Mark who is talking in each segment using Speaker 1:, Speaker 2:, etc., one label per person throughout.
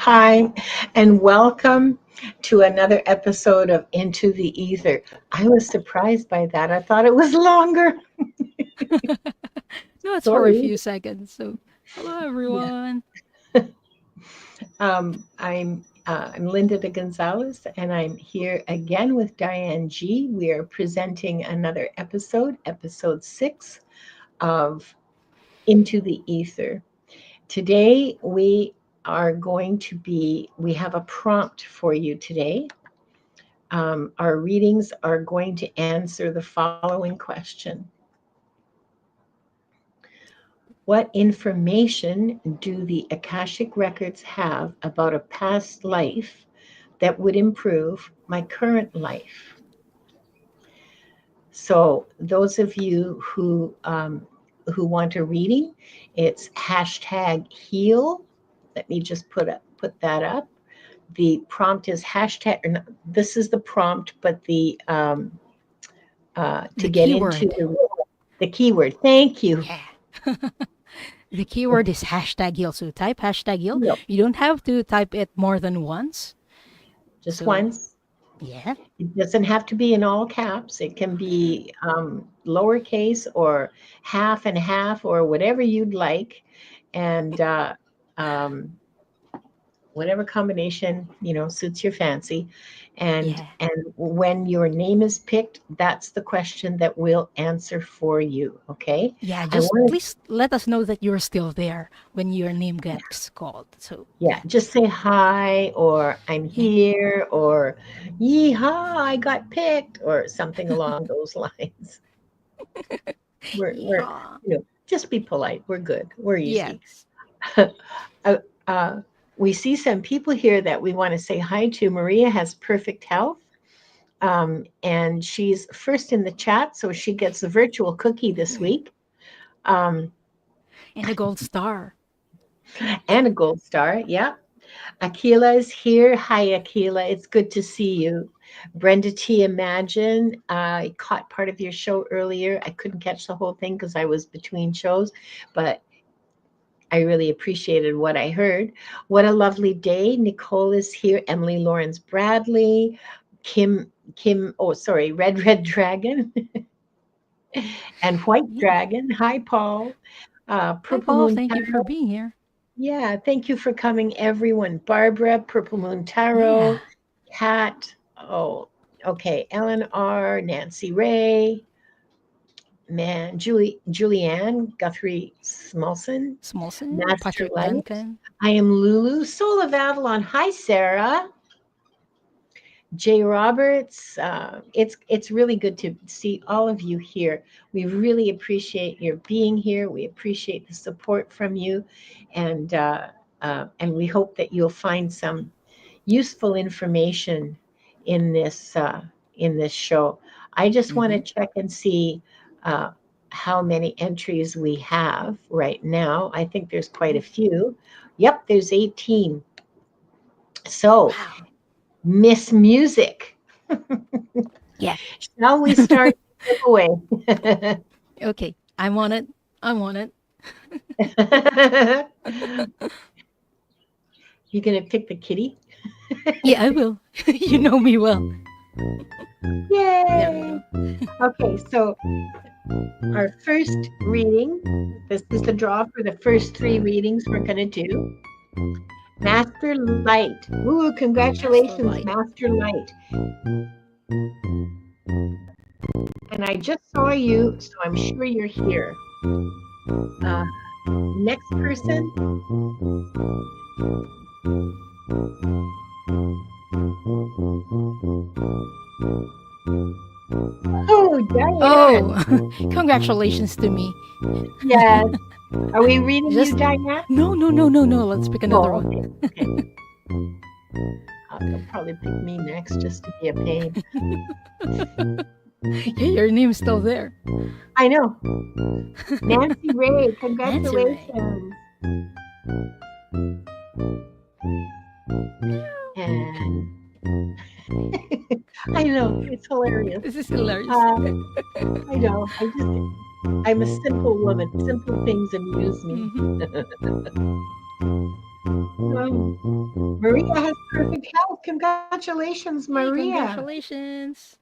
Speaker 1: Hi, and welcome to another episode of Into the Ether. I was surprised by that. I thought it was longer.
Speaker 2: No, it's for a
Speaker 1: Sorry.
Speaker 2: few seconds. So, hello
Speaker 1: Yeah.
Speaker 2: everyone.
Speaker 1: I'm Linda de Gonzalez, and I'm here again with Diane G. We are presenting another episode, episode 6 of Into the Ether. Today we have a prompt for you today. Our readings are going to answer the following question. What information do the Akashic Records have about a past life that would improve my current life? So, those of you who want a reading, it's hashtag heal. Let me just put that up. The prompt is hashtag. Or not, this is the prompt, but to
Speaker 2: The
Speaker 1: get into
Speaker 2: keyword.
Speaker 1: the keyword. Thank you.
Speaker 2: Yeah. The keyword is hashtag heal. So type hashtag heal.
Speaker 1: No,
Speaker 2: You don't have to type it more than once.
Speaker 1: just
Speaker 2: So,
Speaker 1: once.
Speaker 2: yeah.
Speaker 1: It doesn't have to be in all caps. It can be lowercase or half or whatever you'd like, and um, whatever combination suits your fancy. And
Speaker 2: Yeah.
Speaker 1: when your name is picked, that's the question that we'll answer for you. Okay.
Speaker 2: Yeah,
Speaker 1: I
Speaker 2: just
Speaker 1: want to
Speaker 2: please let us know that you're still there when your name gets called. So,
Speaker 1: Yeah,
Speaker 2: yeah.
Speaker 1: just say hi or I'm
Speaker 2: Yeah.
Speaker 1: here or yeehaw, I got picked or something along those lines. We're
Speaker 2: Yeehaw.
Speaker 1: just be polite. We're good. We're easy.
Speaker 2: Yes.
Speaker 1: uh, uh, we see some people here that we want to say hi to. Maria has perfect health. And she's first in the chat, so she gets a virtual cookie this week. Um,
Speaker 2: And a gold star.
Speaker 1: and a gold star. Yeah. Akila is here. Hi, Akila. It's good to see you. Brenda T. Imagine. I caught part of your show earlier. I couldn't catch the whole thing because I was between shows, but I really appreciated what I heard. What a lovely day. Nicole is here. Emily Lawrence Bradley. Oh, sorry, Red Dragon and White
Speaker 2: Yeah.
Speaker 1: Dragon. Hi, Paul.
Speaker 2: Hi,
Speaker 1: Purple
Speaker 2: Paul.
Speaker 1: Moon
Speaker 2: Thank you for
Speaker 1: Tarot.
Speaker 2: being here.
Speaker 1: Yeah, thank you for coming, everyone. Barbara, Purple Moon
Speaker 2: Yeah.
Speaker 1: Tarot, Kat. Oh, okay. Ellen R. Nancy Ray. Man, Julianne Guthrie Smolson.
Speaker 2: Smolson,
Speaker 1: Master
Speaker 2: Patrick
Speaker 1: Light.
Speaker 2: Duncan.
Speaker 1: I am Lulu. Soul of Avalon. Hi, Sarah. Jay Roberts. It's really good to see all of you here. We really appreciate your being here. We appreciate the support from you, and we hope that you'll find some useful information in this show. I just want to
Speaker 2: Mm-hmm.
Speaker 1: check and see uh, how many entries we have right now. I think there's quite a
Speaker 2: Oh,
Speaker 1: few. Yep, there's 18. So,
Speaker 2: wow.
Speaker 1: Miss Music,
Speaker 2: Yeah.
Speaker 1: shall we start the giveaway?
Speaker 2: Okay. I'm on it. I'm on it.
Speaker 1: You gonna pick the kitty?
Speaker 2: Yeah, I will. You know me well. There we
Speaker 1: Yay!
Speaker 2: go.
Speaker 1: Okay, so our first reading, this is the draw for the first three readings we're gonna do. Master Light. Ooh,
Speaker 2: Master
Speaker 1: congratulations,
Speaker 2: Light.
Speaker 1: Master Light. And I just saw you, so I'm sure you're here. Uh, Next person. Oh, Diane.
Speaker 2: Oh, congratulations to me.
Speaker 1: Yes. Are we reading you,
Speaker 2: Just
Speaker 1: Diane?
Speaker 2: no, no, no, no, no. Let's pick another
Speaker 1: Oh,
Speaker 2: one.
Speaker 1: okay. Okay. They'll probably pick me next just to be a pain.
Speaker 2: Yeah, your name's still there.
Speaker 1: I know. Nancy Ray,
Speaker 2: Nancy Ray.
Speaker 1: congratulations. And I know, it's hilarious.
Speaker 2: This is hilarious.
Speaker 1: Uh, I know. I'm a simple woman. Simple things amuse me.
Speaker 2: Hmm.
Speaker 1: Maria has perfect health. Congratulations,
Speaker 2: Hey,
Speaker 1: Maria.
Speaker 2: congratulations.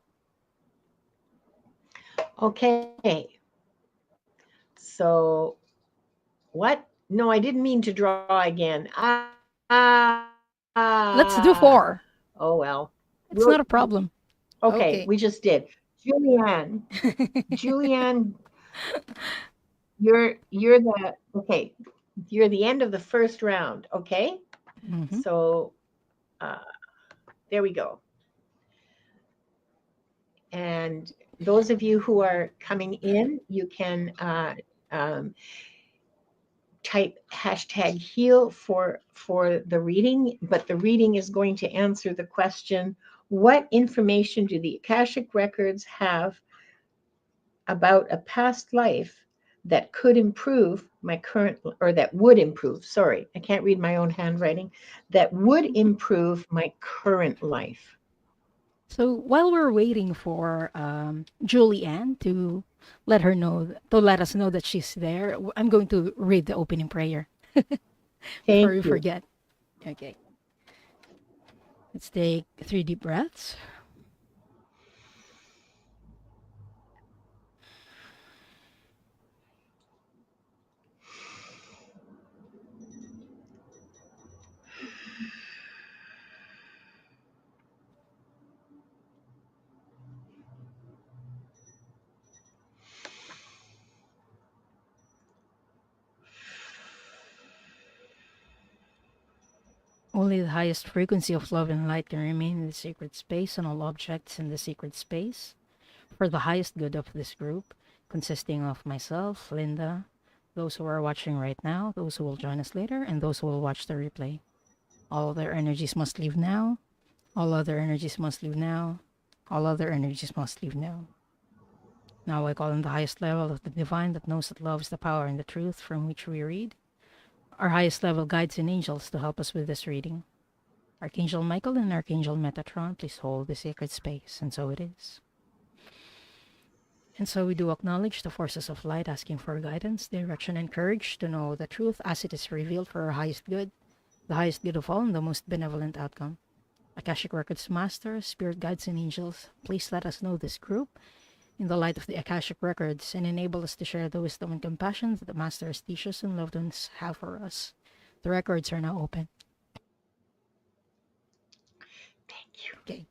Speaker 1: Okay. So what? No, I didn't mean to draw again.
Speaker 2: Let's do four.
Speaker 1: Oh well.
Speaker 2: It's
Speaker 1: We'll
Speaker 2: not a problem.
Speaker 1: okay,
Speaker 2: Okay.
Speaker 1: we just did. Julianne. Julianne, you're the okay. You're the end of the first round, okay?
Speaker 2: Hmm.
Speaker 1: So uh there we go. And those of you who are coming in, you can um, type hashtag heal for the reading, but the reading is going to answer the question, what information do the Akashic records have about a past life that could improve my current, or that would improve, sorry, I can't read my own handwriting, that would improve my current life.
Speaker 2: So while we're waiting for Julianne to let her know, to let us know that she's there, I'm going to read the opening prayer before
Speaker 1: Thank
Speaker 2: we
Speaker 1: you.
Speaker 2: forget. Okay. Let's take 3 deep breaths. Only the highest frequency of love and light can remain in the sacred space and all objects in the sacred space for the highest good of this group, consisting of myself, Linda, those who are watching right now, those who will join us later, and those who will watch the replay. All other energies must leave now. All other energies must leave now. All other energies must leave now. Now I call on the highest level of the divine that knows that love is the power and the truth from which we read. Our highest level guides and angels to help us with this reading. Archangel Michael and Archangel Metatron, please hold the sacred space, and so it is. And so we do acknowledge the forces of light asking for guidance, direction, and courage to know the truth as it is revealed for our highest good, the highest good of all, and the most benevolent outcome. Akashic Records Master, Spirit Guides, and Angels, please let us know this group in the light of the Akashic Records and enable us to share the wisdom and compassion that the Masters, teachers, and loved ones have for us. The records are now open.
Speaker 1: Thank you.
Speaker 2: Okay.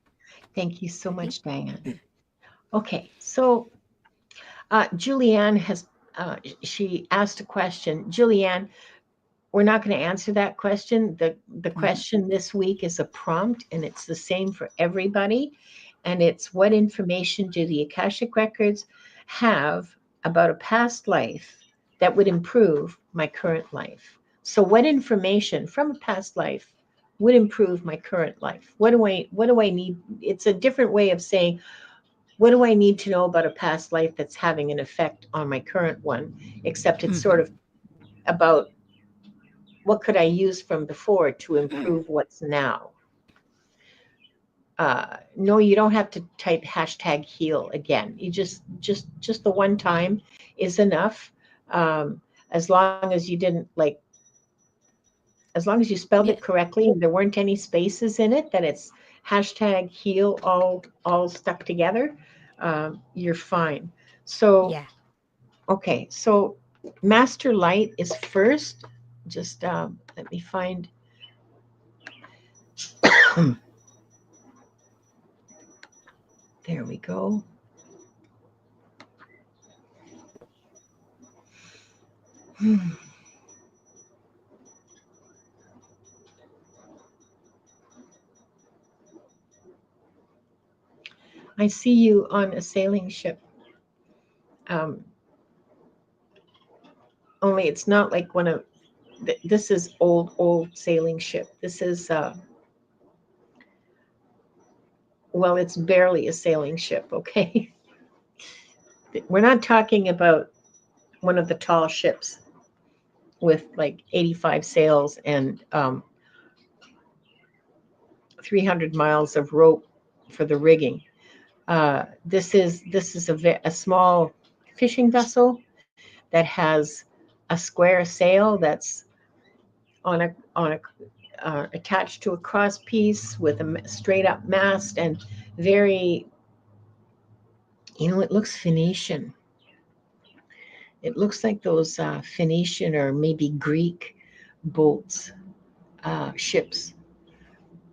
Speaker 1: Thank you so
Speaker 2: Okay.
Speaker 1: much, Diane. Okay, so Julianne has, she asked a question. Julianne, we're not going to answer that question. The
Speaker 2: Mhm.
Speaker 1: question this week is a prompt, and it's the same for everybody. And it's, what information do the Akashic records have about a past life that would improve my current life? So, what information from a past life would improve my current life? What do I need? It's a different way of saying, what do I need to know about a past life that's having an effect on my current one? Except it's sort
Speaker 2: Mhm.
Speaker 1: of about, what could I use from before to improve what's now? No, you don't have to type hashtag heal again. You just the one time is enough. Um, as long as you didn't like, as long as you spelled
Speaker 2: Yeah.
Speaker 1: it correctly and there weren't any spaces in it, that it's hashtag heal all stuck together, you're fine. So
Speaker 2: Yeah.
Speaker 1: okay, so Master Light is first. Just let me find. There we go. I see you on a sailing ship. Um, Only it's not like one of, this is old sailing ship. This is well, it's barely a sailing ship, okay? We're not talking about one of the tall ships with like 85 sails and 300 miles of rope for the rigging. This is a small fishing vessel that has a square sail that's on a attached to a cross piece with a straight up mast, and very, it looks Phoenician. It looks like those Phoenician or maybe Greek boats, ships.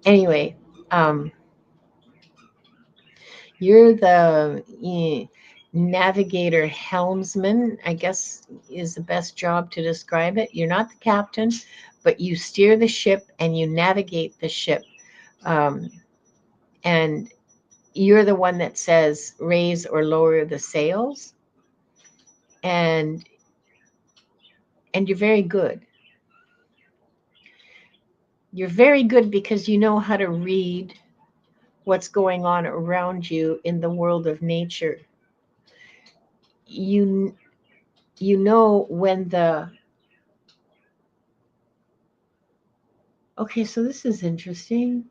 Speaker 1: Anyway, um, you're the navigator helmsman, I guess is the best job to describe it. You're not the captain, but you steer the ship and you navigate the ship. Um, and you're the one that says raise or lower the sails. And you're very good. You're very good because you know how to read what's going on around you in the world of nature. You you know when the okay, so this is interesting.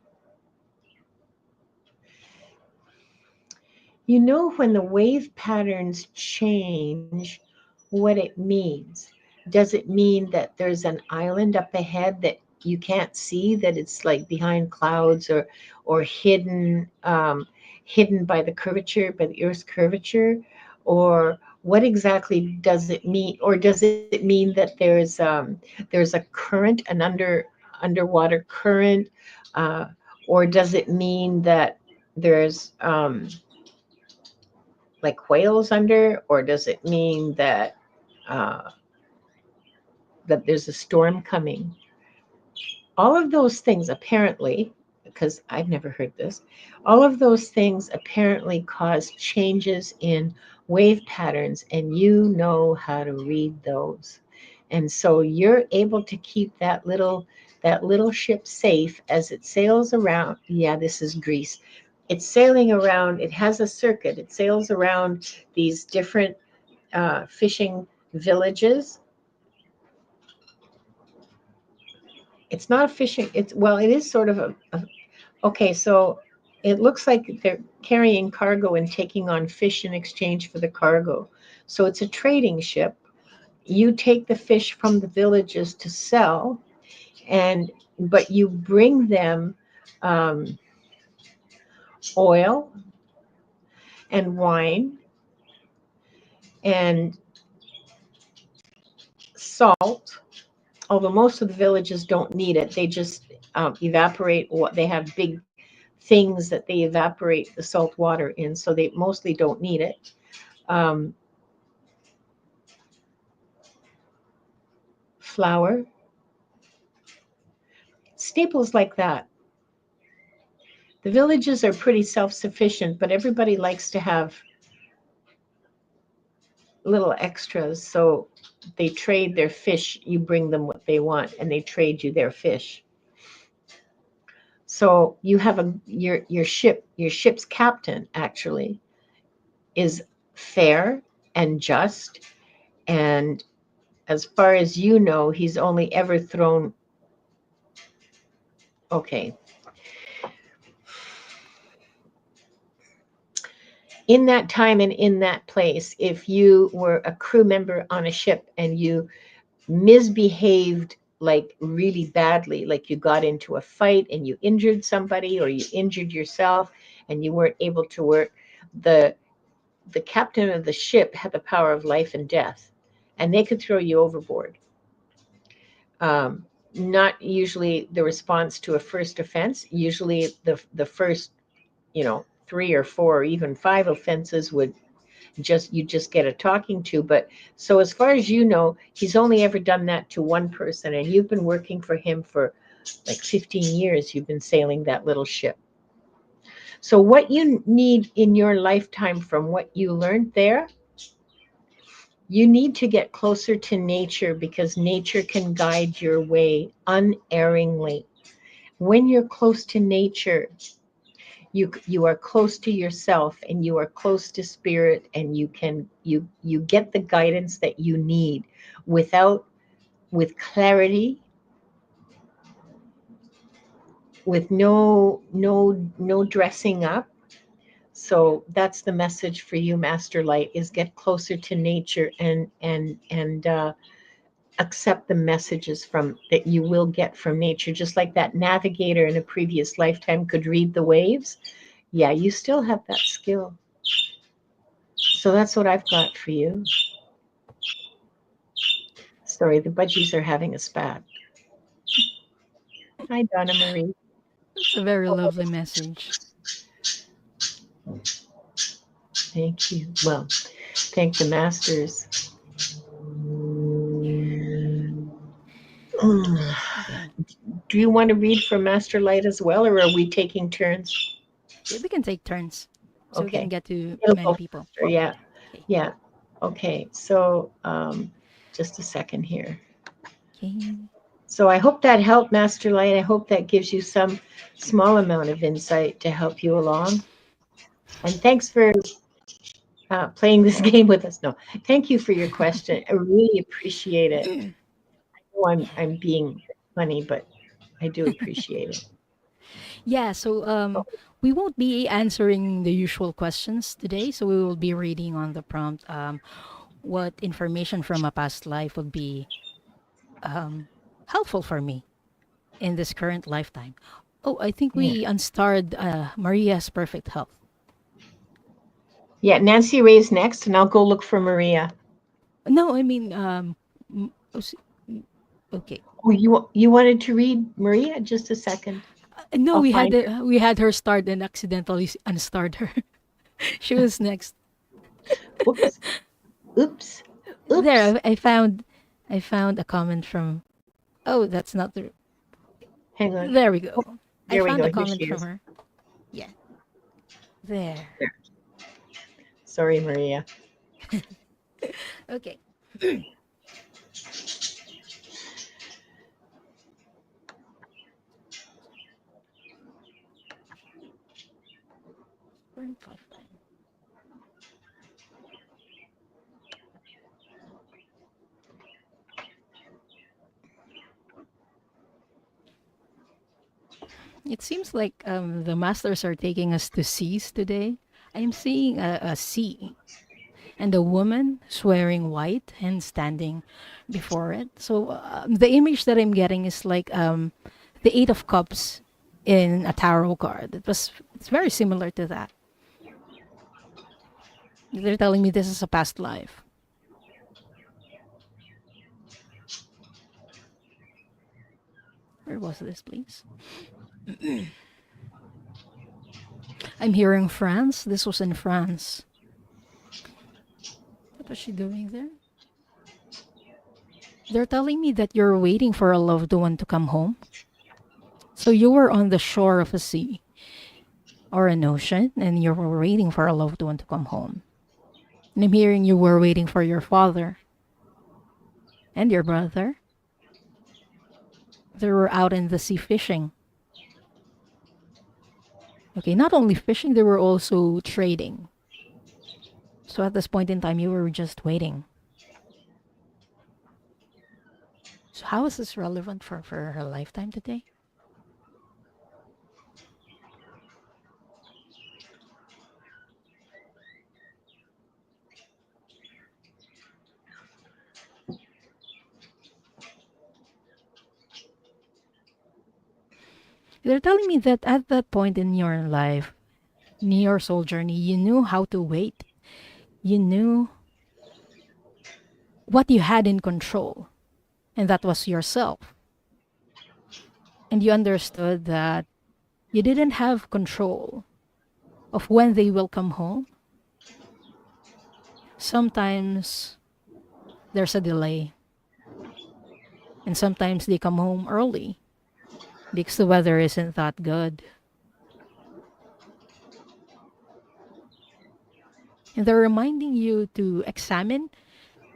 Speaker 1: You know when the wave patterns change, what it means. Does it mean that there's an island up ahead that you can't see, that it's like behind clouds, or hidden by the curvature, by the Earth's curvature? Or what exactly does it mean? Or does it mean that there's a current, an underwater current, uh, or does it mean that there's like whales under, or does it mean uh, that there's a storm coming? All of those things apparently, because I've never heard this, all of those things apparently cause changes in wave patterns, and you know how to read those. And so you're able to keep that little ship safe as it sails around. Yeah, this is Greece. It's sailing around. It has a circuit. It sails around these different fishing villages. It's not a fishing. It's, well, it is sort of okay. So it looks like they're carrying cargo and taking on fish in exchange for the cargo. So it's a trading ship. You take the fish from the villages to sell, and but you bring them um, oil and wine and salt. Although most of the villages don't need it, they just evaporate. What they have big things that they evaporate the salt water in, so they mostly don't need it. Um, Flour, staples like that. The villages are pretty self-sufficient, but everybody likes to have little extras. So they trade their fish. You bring them what they want, and they trade you their fish. So you have your ship's captain actually is fair and just, and as far as you know, he's only ever thrown. Okay, in that time and in that place, if you were a crew member on a ship and you misbehaved like really badly, like you got into a fight and you injured somebody or you injured yourself and you weren't able to work, the the captain of the ship had the power of life and death, and they could throw you overboard. Um, Not usually the response to a first offense. Usually the first, 3 or 4 or even 5 offenses would just get a talking to. But so as far as you know, he's only ever done that to one person, and you've been working for him for like 15 years. You've been sailing that little ship. So what you need in your lifetime from what you learned there, you need to get closer to nature, because nature can guide your way unerringly. When you're close to nature, you are close to yourself, and you are close to spirit, and you get the guidance that you need without with clarity, with no dressing up. So that's the message for you, Master Light, is get closer to nature, and accept the messages from that you will get from nature, just like that navigator in a previous lifetime could read the waves. Yeah, you still have that skill. So that's what I've got for you. Sorry, the budgies are having a spat. Hi, Donna Marie.
Speaker 2: That's a very lovely message.
Speaker 1: Thank you. Well, thank the masters.
Speaker 2: Okay.
Speaker 1: Do you want to read for Master Light as well, or are we taking turns?
Speaker 2: Yeah, we can take turns so we can
Speaker 1: Okay.
Speaker 2: get to
Speaker 1: It'll
Speaker 2: many
Speaker 1: go
Speaker 2: people.
Speaker 1: faster. Yeah.
Speaker 2: Okay.
Speaker 1: Yeah. Okay. So just a second here.
Speaker 2: Okay.
Speaker 1: So I hope that helped, Master Light. I hope that gives you some small amount of insight to help you along. And thanks for playing this game with us. No, thank you for your question. I really appreciate it. I know I'm being funny, but I do appreciate it.
Speaker 2: Yeah, so we won't be answering the usual questions today. So we will be reading on the prompt what information from a past life would be helpful for me in this current lifetime. Oh, I think
Speaker 1: Yeah.
Speaker 2: we unstarred Maria's perfect health.
Speaker 1: Yeah. Nancy Ray's next, and I'll go look for Maria.
Speaker 2: No, I mean, okay.
Speaker 1: Oh, you wanted to read Maria? Just a second.
Speaker 2: No,
Speaker 1: I'll find her.
Speaker 2: we had her start and accidentally unstarred her. She was next.
Speaker 1: Oops. Oops. Oops.
Speaker 2: There, I found a comment from. Oh, that's not the.
Speaker 1: Hang on.
Speaker 2: There we
Speaker 1: Oh,
Speaker 2: go. I
Speaker 1: there we
Speaker 2: found
Speaker 1: go.
Speaker 2: a
Speaker 1: Here she
Speaker 2: comment from
Speaker 1: is.
Speaker 2: her. Yeah, there.
Speaker 1: There. Sorry, Maria.
Speaker 2: Okay. It seems like the masters are taking us to seas today. I'm seeing a sea and a woman swearing white and standing before it. So the image that I'm getting is like the Eight of Cups in a tarot card. It's very similar to that. They're telling me this is a past life. Where was this, please? I'm hearing France. This was in France. What was she doing there? They're telling me that you're waiting for a loved one to come home. So you were on the shore of a sea or an ocean and you were waiting for a loved one to come home. And I'm hearing you were waiting for your father and your brother. They were out in the sea fishing. Okay, not only fishing, they were also trading. So at this point in time, you were just waiting. So how is this relevant for her lifetime today? They're telling me that at that point in your life, in your soul journey, you knew how to wait. You knew what you had in control, and that was yourself. And you understood that you didn't have control of when they will come home. Sometimes there's a delay, and sometimes they come home early because the weather isn't that good. And they're reminding you to examine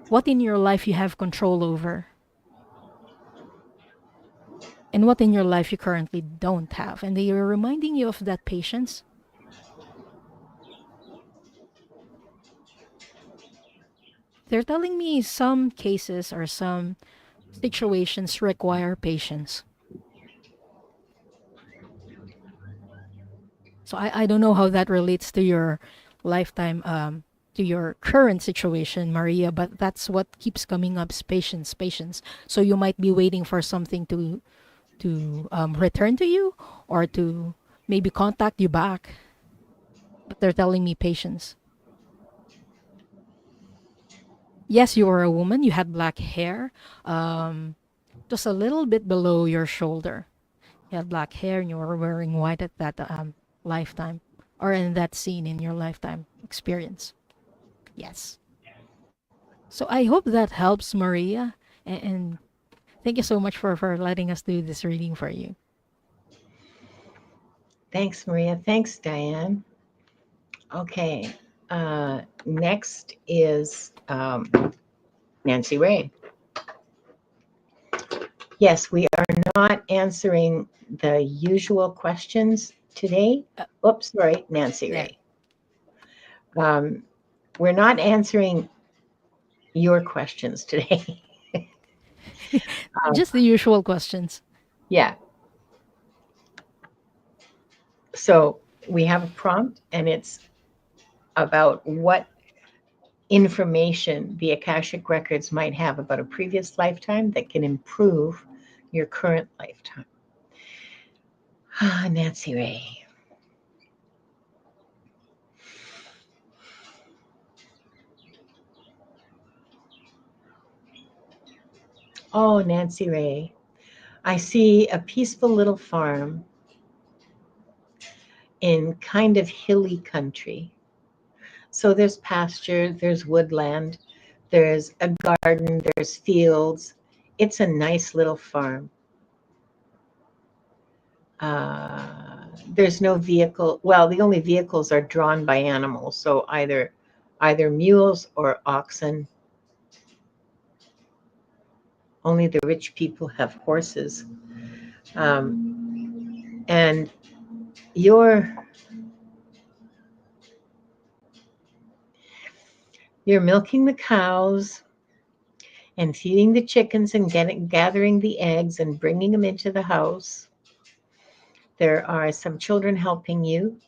Speaker 2: what in your life you have control over and what in your life you currently don't have. And they are reminding you of that patience. They're telling me some cases or some situations require patience. So I don't know how that relates to your lifetime to your current situation, Maria, but that's what keeps coming up is patience, patience. So you might be waiting for something to return to you or to maybe contact you back, but they're telling me patience. Yes, you were a woman. You had black hair, just a little bit below your shoulder. You had black hair, and you were wearing white at that lifetime, or in that scene in your lifetime experience. Yes. So I hope that helps, Maria. And thank you so much for letting us do this reading for you.
Speaker 1: Thanks, Maria. Thanks, Diane. Okay. Next is Nancy Ray. Yes, we are not answering the usual questions today. Oops, sorry, Nancy
Speaker 2: Yeah.
Speaker 1: Ray. We're not answering your questions today.
Speaker 2: Just the usual questions.
Speaker 1: Yeah. So we have a prompt, and it's about what information the Akashic Records might have about a previous lifetime that can improve your current lifetime. Nancy Ray. Oh, Nancy Ray. I see a peaceful little farm in kind of hilly country. So there's pasture, there's woodland, there's a garden, there's fields. It's a nice little farm. There's no vehicle. Well, the only vehicles are drawn by animals, so either mules or oxen. Only the rich people have horses. And you're milking the cows and feeding the chickens and gathering the eggs and bringing them into the house. There are some children helping you.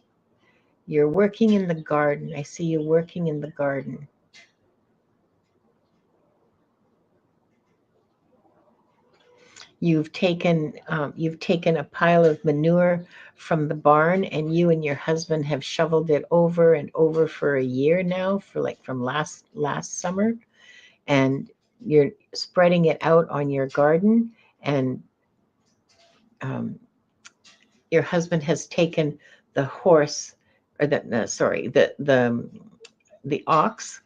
Speaker 1: You're working in the garden. I see you working in the garden. You've taken a pile of manure from the barn, and you and your husband have shoveled it over and over for a year now, from last summer, and you're spreading it out on your garden. And um, your husband has taken the horse, or the ox,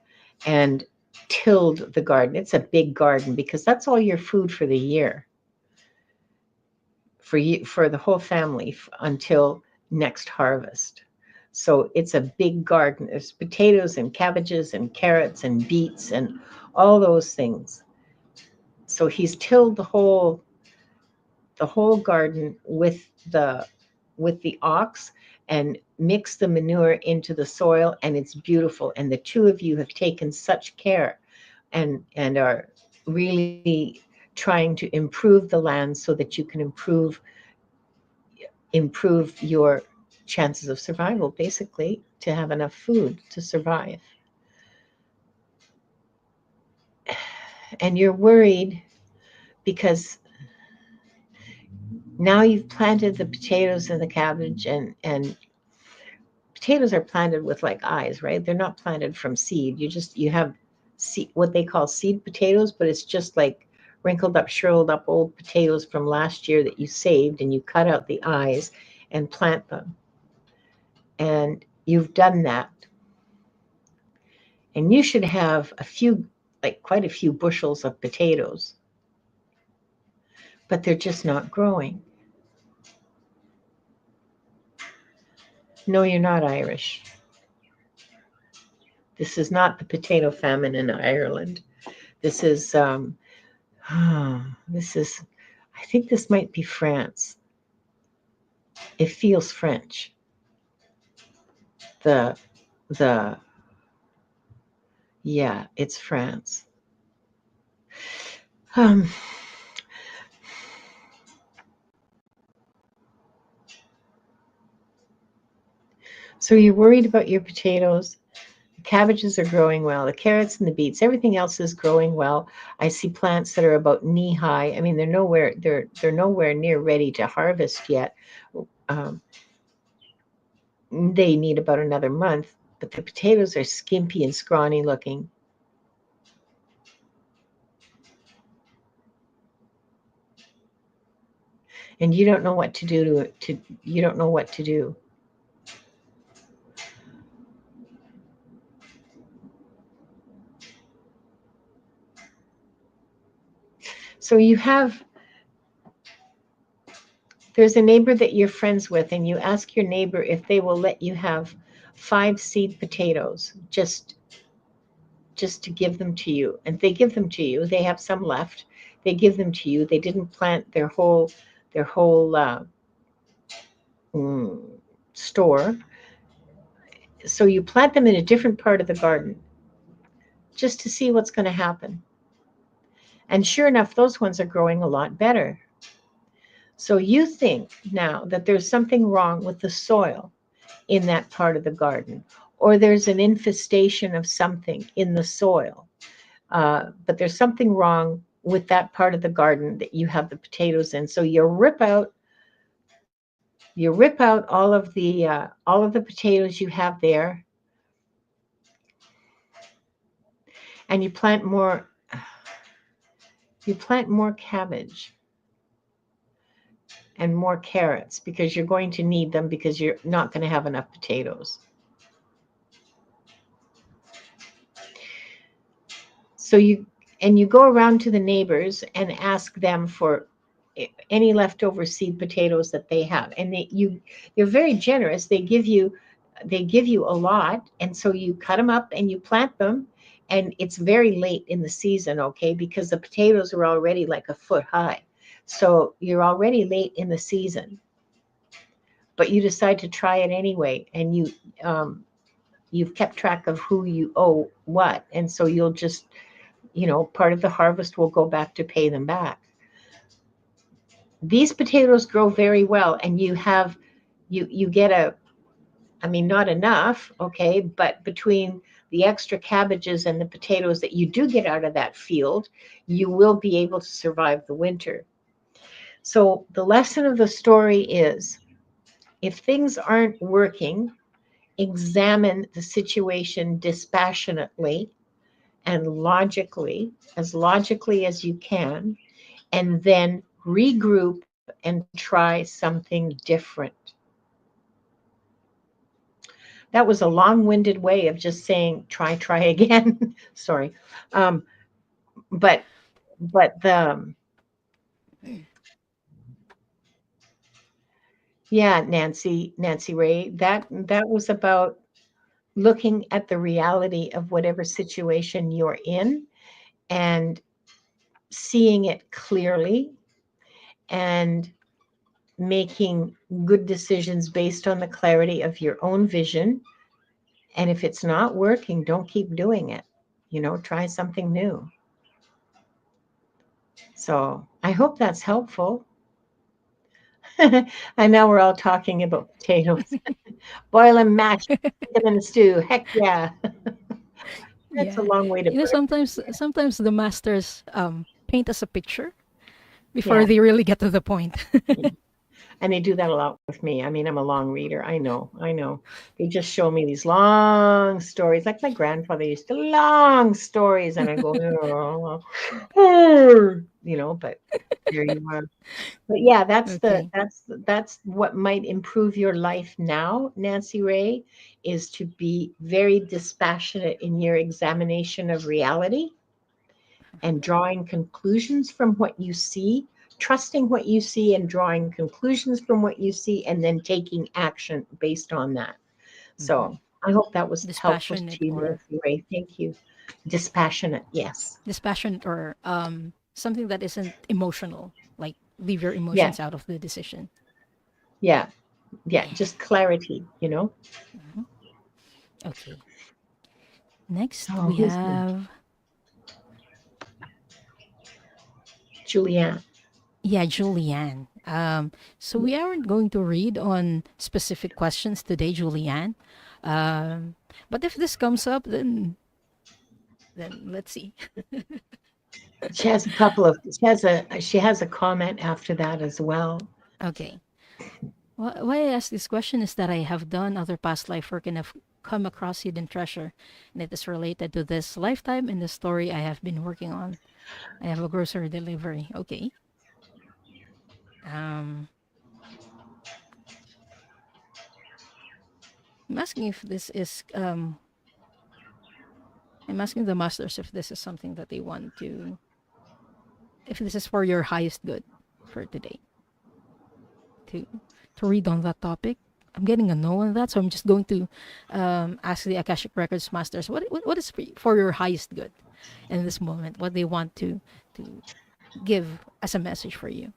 Speaker 1: and tilled the garden. It's a big garden because that's all your food for the year, for the whole family until next harvest. So it's a big garden. There's potatoes and cabbages and carrots and beets and all those things. So he's tilled the whole garden with the ox and mixed the manure into the soil, and it's beautiful. And the two of you have taken such care and are really trying to improve the land so that you can improve your chances of survival, basically, to have enough food to survive. And you're worried because now you've planted the potatoes and the cabbage, and potatoes are planted with like eyes, right? They're not planted from seed. You have what they call seed potatoes, but it's just like wrinkled up, shriveled up old potatoes from last year that you saved, and you cut out the eyes and plant them. And you've done that. And you should have quite a few bushels of potatoes, but they're just not growing. No, you're not Irish. This is not the potato famine in Ireland. This is, I think this might be France. It feels French. The, the, yeah, it's France. Um, so you're worried about your potatoes. Cabbages are growing well. The carrots and the beets, everything else is growing well. I see plants that are about knee high. I mean, they're nowhere near ready to harvest yet. Um, they need about another month, but the potatoes are skimpy and scrawny looking. And you don't know what to do to you don't know what to do. So there's a neighbor that you're friends with, and you ask your neighbor if they will let you have 5 seed potatoes, just to give them to you. And they give them to you. They have some left. They give them to you. They didn't plant their whole mm, store. So you plant them in a different part of the garden just to see what's going to happen. And sure enough, those ones are growing a lot better. So you think now that there's something wrong with the soil in that part of the garden, or there's an infestation of something in the soil. But there's something wrong with that part of the garden that you have the potatoes in. So you rip out all of the potatoes you have there, and you plant more cabbage and more carrots because you're going to need them because you're not going to have enough potatoes. So you go around to the neighbors and ask them for any leftover seed potatoes that they have, and you're very generous. They give you a lot, and so you cut them up and you plant them, and it's very late in the season, okay, because the potatoes are already like a foot high. So you're already late in the season, but you decide to try it anyway, and you've kept track of who you owe what, and so you'll just, part of the harvest will go back to pay them back. These potatoes grow very well, and you get I mean, not enough, okay, but between the extra cabbages and the potatoes that you do get out of that field, you will be able to survive the winter. So the lesson of the story is, if things aren't working, examine the situation dispassionately and logically as you can, and then regroup and try something different. That was a long-winded way of just saying try again. Sorry. Um, but the yeah, Nancy Ray, that was about looking at the reality of whatever situation you're in and seeing it clearly and making good decisions based on the clarity of your own vision. And if it's not working, don't keep doing it. Try something new. So I hope that's helpful. And now we're all talking about potatoes. Boil them, mash, put them in the stew. Heck yeah. That's a
Speaker 2: Yeah.
Speaker 1: long way to put
Speaker 2: Sometimes the masters paint us a picture
Speaker 1: it.
Speaker 2: before
Speaker 1: Yeah.
Speaker 2: they really get to the point.
Speaker 1: And they do that a lot with me. I mean, I'm a long reader. I know. They just show me these long stories, like my grandfather used to, long stories, and I go, oh, but there you are. But yeah,
Speaker 2: Okay.
Speaker 1: that's what might improve your life now, Nancy Ray, is to be very dispassionate in your examination of reality and drawing conclusions from what you see, trusting what you see and drawing conclusions from what you see, and then taking action based on that.
Speaker 2: Hmm.
Speaker 1: So I hope that was helpful
Speaker 2: Dispassionate
Speaker 1: to you,
Speaker 2: or
Speaker 1: Nancy Ray. Thank you. Dispassionate, yes.
Speaker 2: dispassionate or something that isn't emotional, like leave your
Speaker 1: Yeah,
Speaker 2: emotions out of the decision.
Speaker 1: yeah, yeah.
Speaker 2: Yeah.
Speaker 1: Just clarity.
Speaker 2: Mhm. Okay. Next
Speaker 1: Oh,
Speaker 2: we
Speaker 1: who's the
Speaker 2: have,
Speaker 1: Julianne?
Speaker 2: yeah, Julianne. So we aren't going to read on specific questions today, Julianne. Um, but if this comes up, then let's see.
Speaker 1: She has a couple of she has a comment after that as well.
Speaker 2: Okay. Why I ask this question is that I have done other past life work and have come across hidden treasure, and it is related to this lifetime and the story I have been working on. I have a grocery delivery. Okay. Um, I'm asking if this is I'm asking the masters if this is something that they want to, if this is for your highest good for today, to to read on that topic. I'm getting a no on that, so I'm just going to ask the Akashic Records masters what is for your highest good in this moment, what they want to give as a message for you.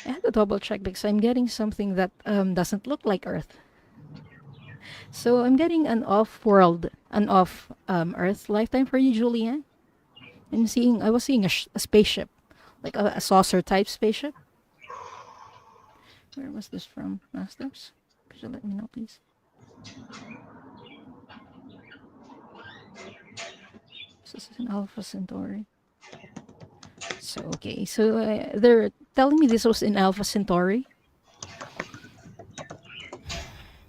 Speaker 2: I had to double check because I'm getting something that doesn't look like Earth. So I'm getting an off Earth lifetime for you, Julianne. I was seeing a spaceship, like a saucer type spaceship. Where was this from, Masters? Could you let me know, please? This is an Alpha Centauri. So, okay. So, they're telling me this was in Alpha Centauri.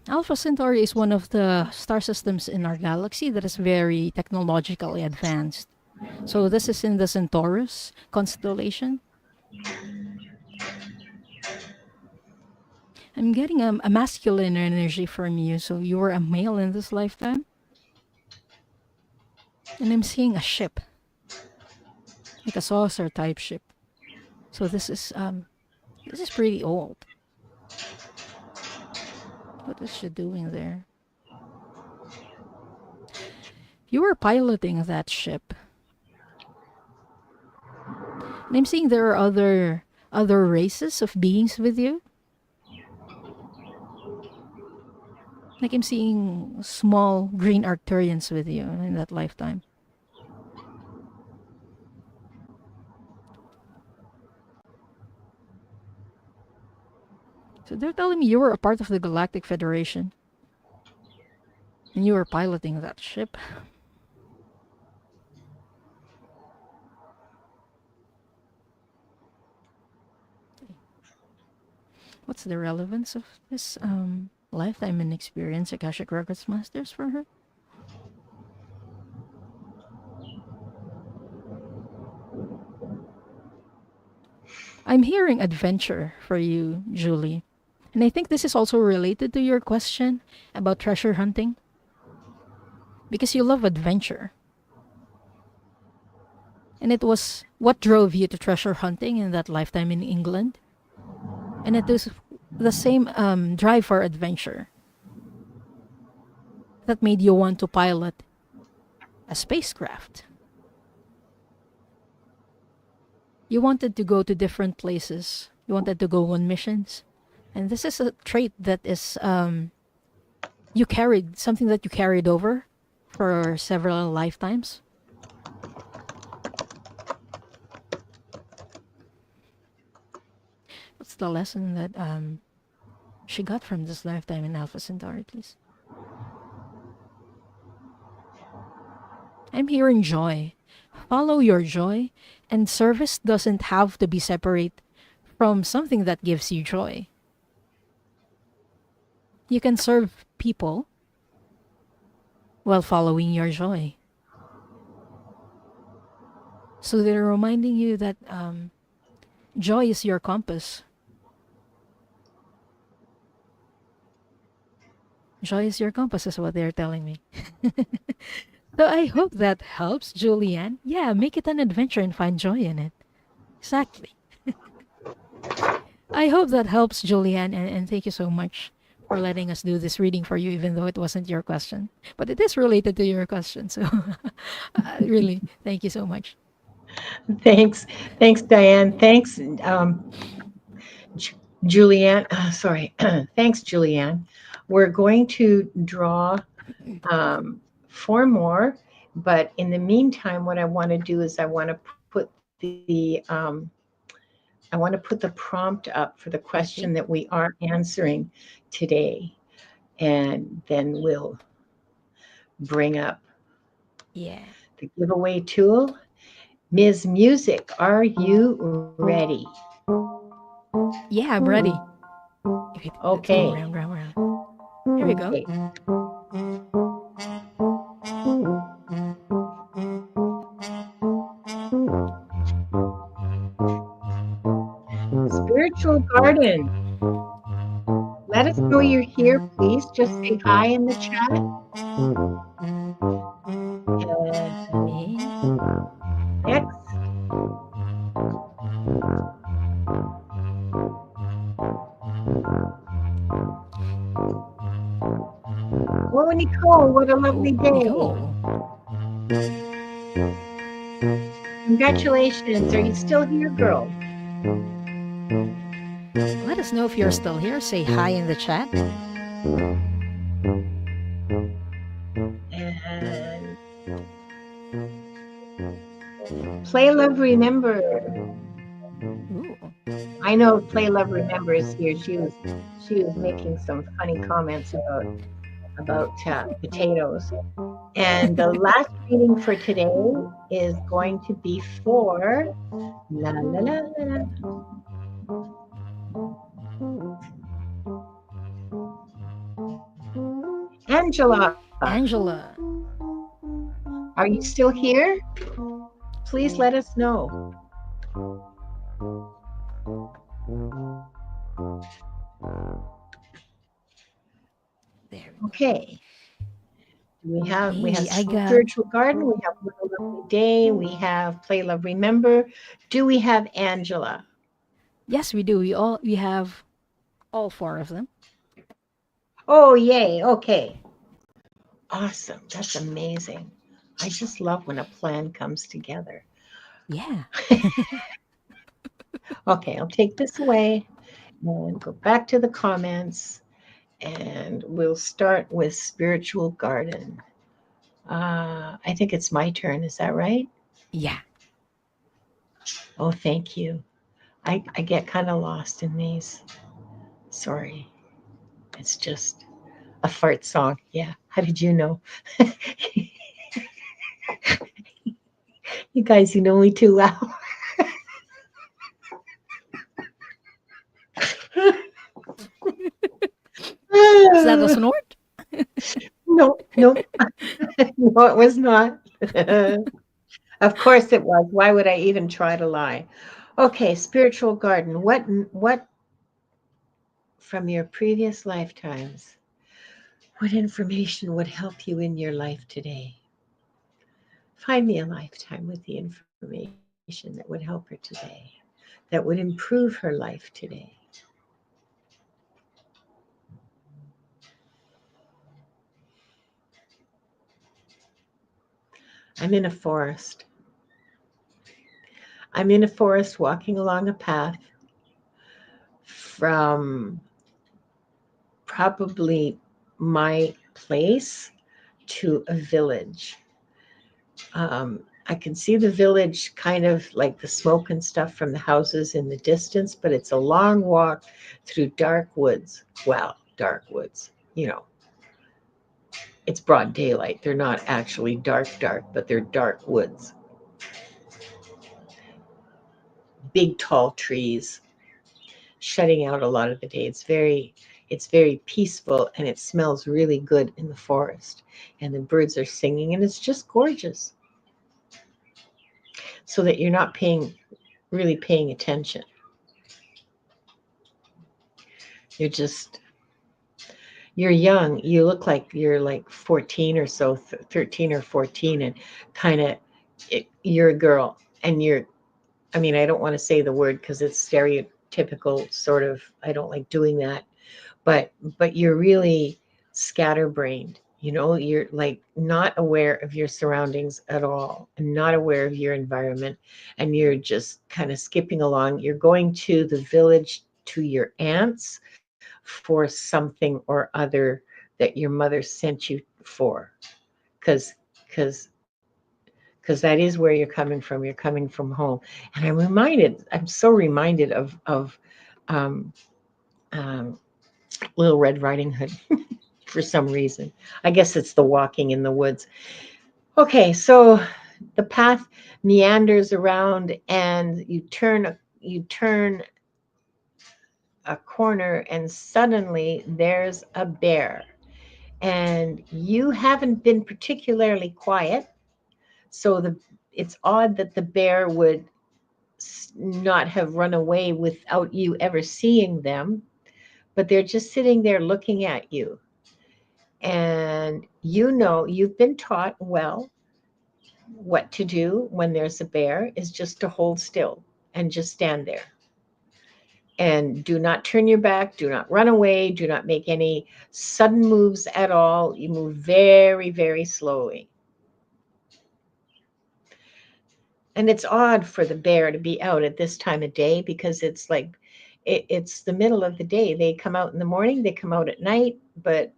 Speaker 2: Alpha Centauri is one of the star systems in our galaxy that is very technologically advanced. So, this is in the Centaurus constellation. I'm getting a masculine energy from you. So, you were a male in this lifetime. And I'm seeing a ship, like a saucer type ship. So, this is pretty old. What is she doing there? You were piloting that ship. And I'm seeing there are other races of beings with you. Like I'm seeing small green Arcturians with you in that lifetime. So they're telling me you were a part of the Galactic Federation. And you were piloting that ship. What's the relevance of this lifetime and experience Akashic Records Masters for her? I'm hearing adventure for you, Julie. And I think this is also related to your question about treasure hunting. Because you love adventure. And it was what drove you to treasure hunting in that lifetime in England. And it is the same drive for adventure that made you want to pilot a spacecraft. You wanted to go to different places. You wanted to go on missions. And this is a trait that is something that you carried over for several lifetimes. What's the lesson that she got from this lifetime in Alpha Centauri, please? I'm hearing joy. Follow your joy, and service doesn't have to be separate from something that gives you joy. You can serve people while following your joy. So they're reminding you that joy is your compass. Joy is your compass, is what they're telling me. So I hope that helps, Julianne. Yeah, make it an adventure and find joy in it. Exactly. I hope that helps, Julianne, and thank you so much for letting us do this reading for you, even though it wasn't your question. But it is related to your question, so really, thank you so much.
Speaker 1: Thanks. Thanks, Diane. Thanks, Ju- Julianne. Sorry. Thanks, Julianne. We're going to draw four more, but in the meantime, what I want to do is I want to put the prompt up for the question that
Speaker 2: Okay.
Speaker 1: we are answering today, and then we'll bring up
Speaker 2: Yeah.
Speaker 1: the giveaway tool. Ms. Music, are you ready?
Speaker 2: Yeah, I'm ready. Okay, let's
Speaker 1: Okay.
Speaker 2: go round, round, round. Here we go.
Speaker 1: Okay. Spiritual Garden. Let us know you're here, please. Just say hi in the chat. And
Speaker 2: Okay.
Speaker 1: next. Oh, Nicole, what a lovely
Speaker 2: Oh,
Speaker 1: day.
Speaker 2: Nicole.
Speaker 1: Congratulations. Are you still here, girl?
Speaker 2: Let us know if you're still here. Say hi in the chat.
Speaker 1: And Play Love Remember.
Speaker 2: Ooh.
Speaker 1: I know Play Love Remember is here. She was making some funny comments about potatoes. And the last reading for today is going to be for la la la la. Angela.
Speaker 2: Angela.
Speaker 1: Are you still here? Please let us know.
Speaker 2: There we go.
Speaker 1: Okay. We have
Speaker 2: Okay, I got.
Speaker 1: Spiritual Garden, we have What a Lovely Day, we have Play Love Remember. Do we have Angela?
Speaker 2: Yes, we do. We have all four of them.
Speaker 1: Oh, yay. Okay. Awesome. That's amazing. I just love when a plan comes together.
Speaker 2: Yeah.
Speaker 1: Okay, I'll take this away and go back to the comments, and we'll start with Spiritual Garden. I think it's my turn. Is that right?
Speaker 2: Yeah.
Speaker 1: Oh, thank you. I get kind of lost in these. Sorry. It's just a fart song. Yeah. How did you know? You guys, you know me too well.
Speaker 2: Is that a snort?
Speaker 1: No, no, no, it was not. Of course it was. Why would I even try to lie? Okay, spiritual garden. What from your previous lifetimes, what information would help you in your life today? Find me a lifetime with the information that would help her today, that would improve her life today. I'm in a forest. I'm in a forest walking along a path from probably my place to a village. I can see the village kind of like the smoke and stuff from the houses in the distance, but it's a long walk through dark woods. Well, dark woods, it's broad daylight. They're not actually dark, dark, but they're dark woods. Big, tall trees shutting out a lot of the day. It's very peaceful and it smells really good in the forest. And the birds are singing and it's just gorgeous. So that you're not really paying attention. You're just you're young. You look like you're like 14 or so, 13 or 14, and kind of you're a girl. And I mean, I don't want to say the word because it's stereotypical sort of. I don't like doing that. But you're really scatterbrained. You're like not aware of your surroundings at all, and not aware of your environment, and you're just kind of skipping along. You're going to the village to your aunt's for something or other that your mother sent you for, because because because that is where you're coming from. You're coming from home. And I'm so reminded of um, um, Little Red Riding Hood for some reason. I guess it's the walking in the woods. Okay, so the path meanders around, and you turn a corner, and suddenly there's a bear. And you haven't been particularly quiet, so it's odd that the bear would not have run away without you ever seeing them, but they're just sitting there looking at you. And you've been taught well what to do when there's a bear is just to hold still and just stand there. And do not turn your back, do not run away, do not make any sudden moves at all. You move very, very slowly. And it's odd for the bear to be out at this time of day, because it's like it's the middle of the day. They come out in the morning, they come out at night, but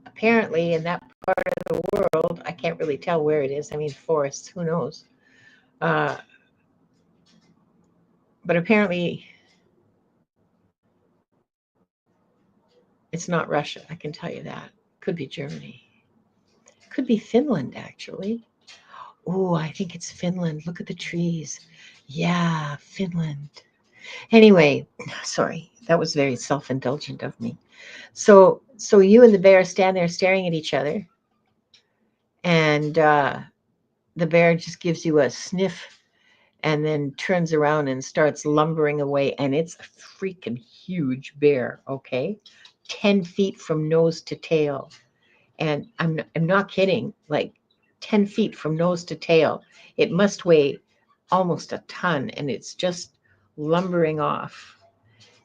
Speaker 1: apparently in that part of the world, I can't really tell where it is. I mean, forests, who knows? Uh, but apparently it's not Russia. I can tell you that. Could be Germany. Could be Finland, actually. Oh, I think it's Finland. Look at the trees. Yeah, Finland. Anyway, sorry, that was very self-indulgent of me. So you and the bear stand there staring at each other, and the bear just gives you a sniff, and then turns around and starts lumbering away. And it's a freaking huge bear, okay? 10 feet from nose to tail. And I'm not kidding, like 10 feet from nose to tail. It must weigh almost a ton, and it's just lumbering off.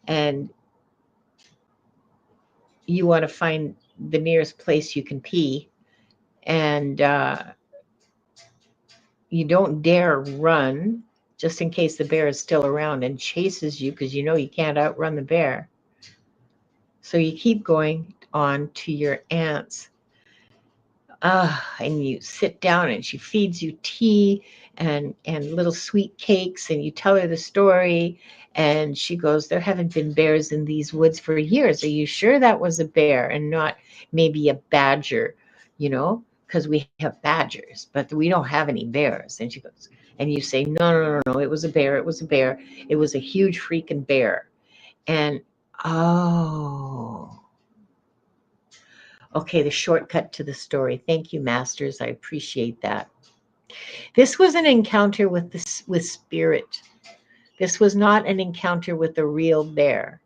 Speaker 1: And you want to find the nearest place you can pee, and you don't dare run, just in case the bear is still around and chases you, because you can't outrun the bear. So you keep going on to your aunt's. And you sit down, and she feeds you tea and little sweet cakes, and you tell her the story. And she goes, there haven't been bears in these woods for years. Are you sure that was a bear and not maybe a badger? Because we have badgers, but we don't have any bears. And she goes, and you say, no, no, no, no, it was a bear. It was a bear. It was a huge freaking bear. And oh, okay, the shortcut to the story. Thank you, masters. I appreciate that. This was an encounter with spirit. This was not an encounter with a real bear,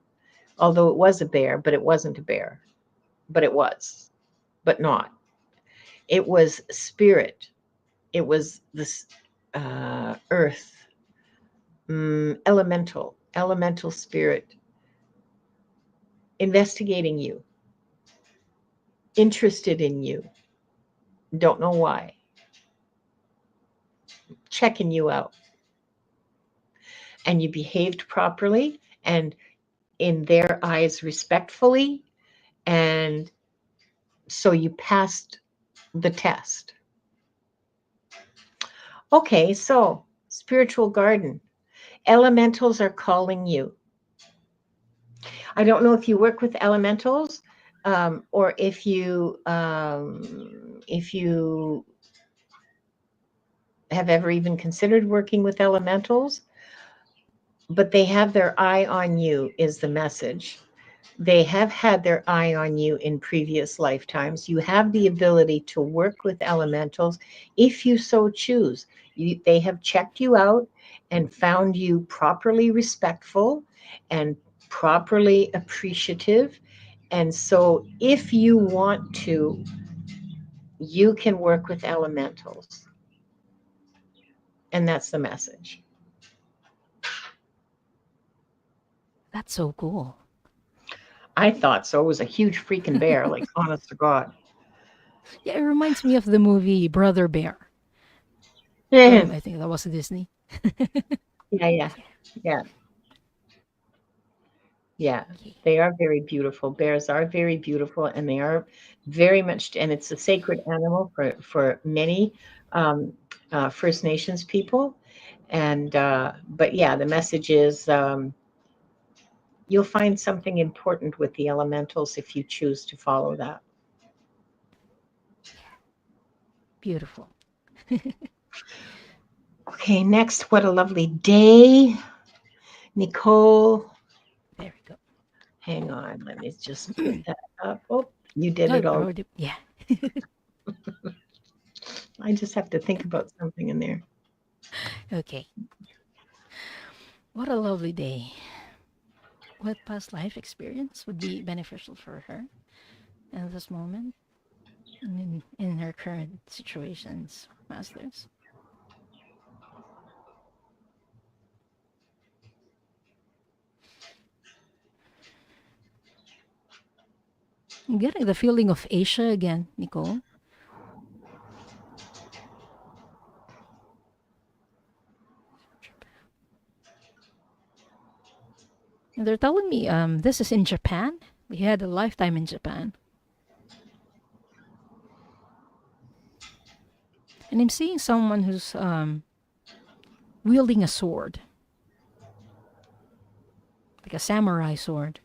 Speaker 1: although it was a bear, but it wasn't a bear. But it was, but not. It was spirit. It was this earth, elemental spirit investigating you, interested in you. Don't know why. Checking you out. And you behaved properly, and in their eyes respectfully, and so you passed the test. Okay, so spiritual garden. Elementals are calling you. I don't know if you work with elementals, or if you have ever even considered working with elementals, but they have their eye on you is the message. They have had their eye on you in previous lifetimes. You have the ability to work with elementals if you so choose. They have checked you out and found you properly respectful and properly appreciative. And so, if you want to, you can work with elementals. And that's the message.
Speaker 2: That's so cool.
Speaker 1: I thought so. It was a huge freaking bear, like honest to God.
Speaker 2: Yeah, it reminds me of the movie Brother Bear
Speaker 1: Yeah,
Speaker 2: from, I think that was Disney.
Speaker 1: yeah, yeah, yeah.
Speaker 2: Okay,
Speaker 1: They are very beautiful. Bears are very beautiful, and they are very much, and it's a sacred animal for many um, First Nations people. And but yeah, the message is you'll find something important with the elementals if you choose to follow that.
Speaker 2: beautiful.
Speaker 1: Okay, next, what a lovely day, Nicole.
Speaker 2: There we go.
Speaker 1: Hang on, let me just put that up. Oh, you did
Speaker 2: Oh,
Speaker 1: it all.
Speaker 2: already, yeah.
Speaker 1: I just have to think about something in there.
Speaker 2: Okay. What a lovely day. What past life experience would be beneficial for her in this moment, in her current situations, masters? I'm getting the feeling of Asia again, Nicole. And they're telling me this is in Japan. He had a lifetime in Japan. And I'm seeing someone who's wielding a sword, like a samurai sword.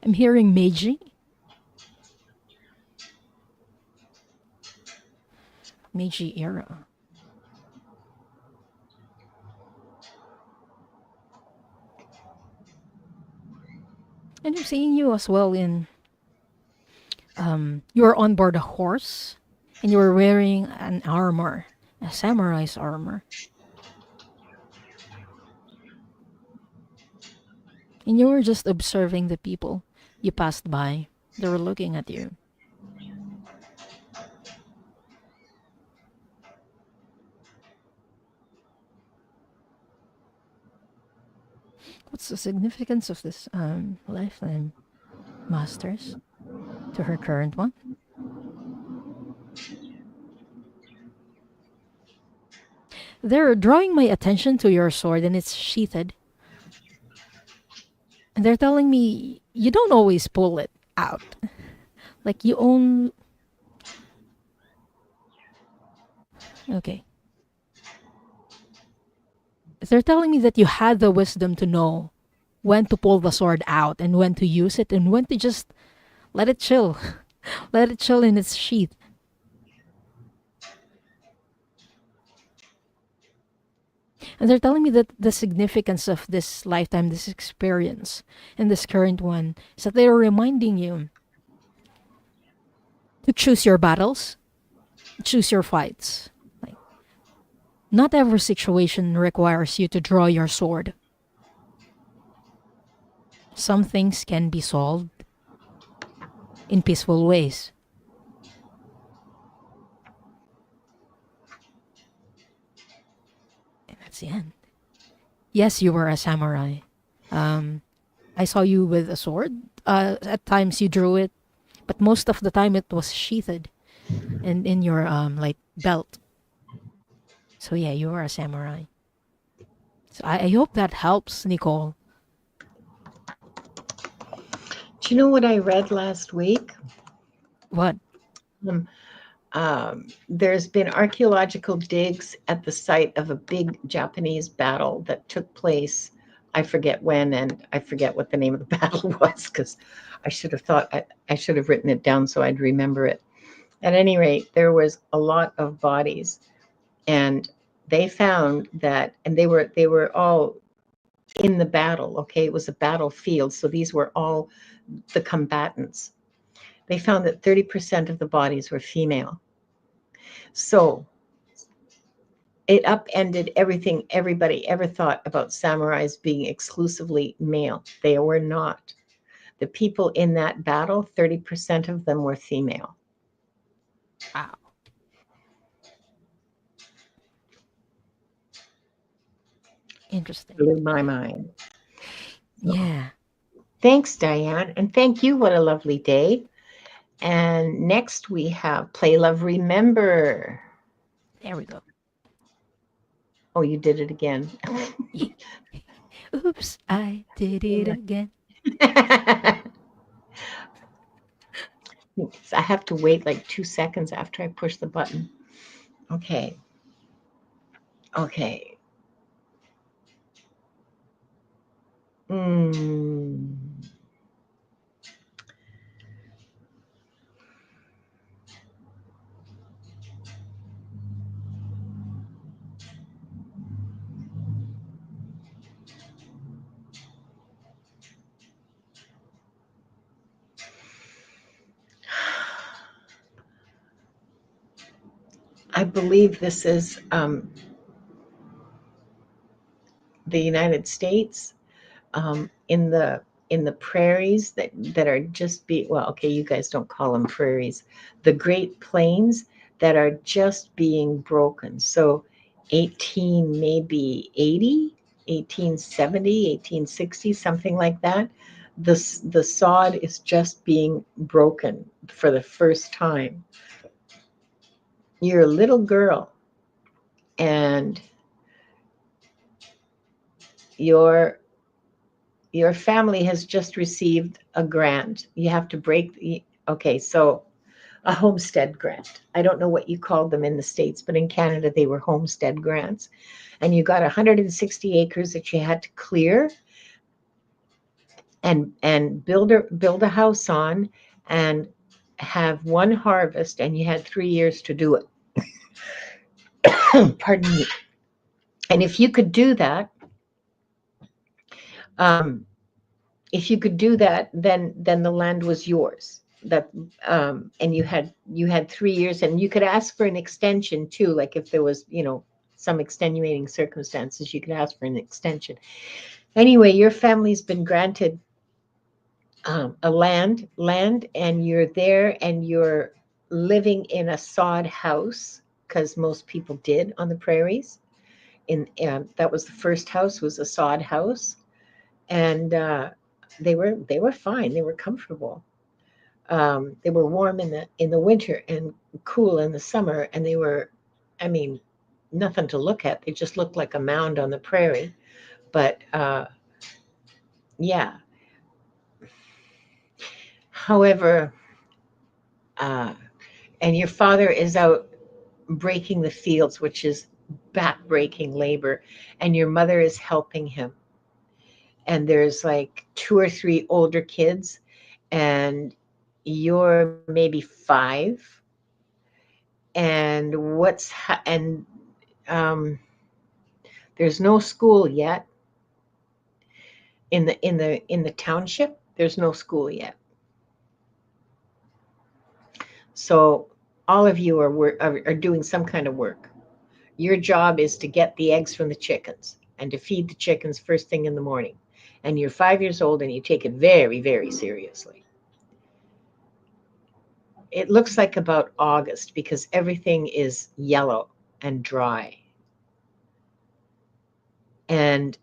Speaker 2: I'm hearing Meiji, Meiji era. And I'm seeing you as well in you are on board a horse and you were wearing an armor, a samurai's armor. And you were just observing the people you passed by. They were looking at you. What's the significance of this lifetime, masters, to her current one? They're drawing my attention to your sword and it's sheathed. And they're telling me you don't always pull it out. Like you own. Okay. They're telling me that you had the wisdom to know when to pull the sword out and when to use it and when to just let it chill. Let it chill in its sheath. And they're telling me that the significance of this lifetime, this experience, and this current one is that they're reminding you to choose your battles, choose your fights. Like, not every situation requires you to draw your sword. Some things can be solved in peaceful ways. And that's the end. Yes, you were a samurai. Um, I saw you with a sword. At times you drew it, but most of the time it was sheathed and in your like belt. So yeah, you are a samurai. So I hope that helps, Nicole.
Speaker 1: Do you know what I read last week?
Speaker 2: What?
Speaker 1: Um, there's been archaeological digs at the site of a big Japanese battle that took place. I forget when, and I forget what the name of the battle was because I should have thought I should have written it down so I'd remember it. At any rate, there was a lot of bodies, and they found that, and they were all in the battle. Okay, it was a battlefield, so these were all the combatants. They found that 30% of the bodies were female. So it upended everything everybody ever thought about samurais being exclusively male. They were not. The people in that battle, 30% of them were female.
Speaker 2: Wow. Interesting.
Speaker 1: Blew my mind. So,
Speaker 2: Yeah.
Speaker 1: thanks, Diane. And thank you. What a lovely day. And next we have Play Love Remember.
Speaker 2: There we go.
Speaker 1: Oh, you did it again.
Speaker 2: Yeah. Oops, I did it again.
Speaker 1: I have to wait like 2 seconds after I push the button. Okay. Okay. Mm. I believe this is the United States, in the prairies that are just well, okay, you guys don't call them prairies, the Great Plains that are just being broken. So 18, maybe 80, 1870, 1860, something like that. The sod is just being broken for the first time. You're a little girl, and your your family has just received a grant. You have to okay, so a homestead grant. I don't know what you called them in the States, but in Canada they were homestead grants. And you got 160 acres that you had to clear and build a house on, and have one harvest, and you had 3 years to do it. Pardon me. And um, if you could do that, then the land was yours. That and you had 3 years, and you could ask for an extension too. Like if there was, some extenuating circumstances, you could ask for an extension. Anyway, your family's been granted a land, and you're there, and you're living in a sod house, because most people did on the prairies. That was the first house, was a sod house, and they were fine. They were comfortable. They were warm in the winter and cool in the summer, and they were, I mean, nothing to look at. They just looked like a mound on the prairie. But yeah. However, uh, and your father is out breaking the fields, which is back-breaking labor, and your mother is helping him. And there's like two or three older kids, and you're maybe 5. And um, there's no school yet in the township. There's no school yet. So all of you are doing some kind of work. Your job is to get the eggs from the chickens and to feed the chickens first thing in the morning. And you're 5 years old, and you take it very, very seriously. It looks like about August, because everything is yellow and dry. And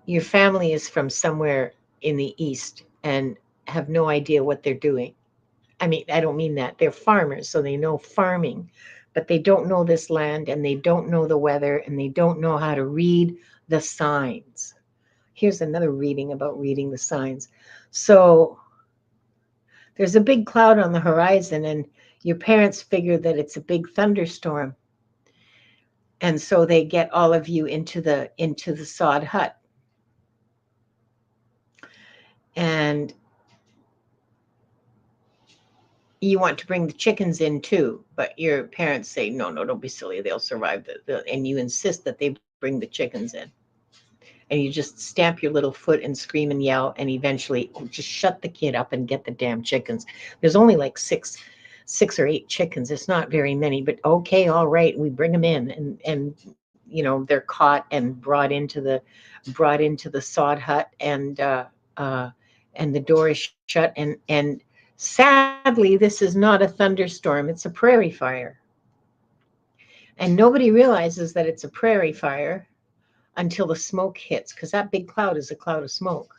Speaker 1: your family is from somewhere in the east and have no idea what they're doing. I mean, I don't mean that. They're farmers, so they know farming, but they don't know this land, and they don't know the weather, and they don't know how to read the signs. Here's another reading about reading the signs. So there's a big cloud on the horizon, and your parents figure that it's a big thunderstorm. And so they get all of you into the sod hut. And you want to bring the chickens in too, but your parents say, no, no, don't be silly. They'll survive. And you insist that they bring the chickens in. And you just stamp your little foot and scream and yell, and eventually just shut the kid up and get the damn chickens. There's only like six or eight chickens. It's not very many, but okay, all right, we bring them in, and they're caught and brought into the sod hut, uh, and the door is shut, and sadly, this is not a thunderstorm. It's a prairie fire. And nobody realizes that it's a prairie fire until the smoke hits, because that big cloud is a cloud of smoke.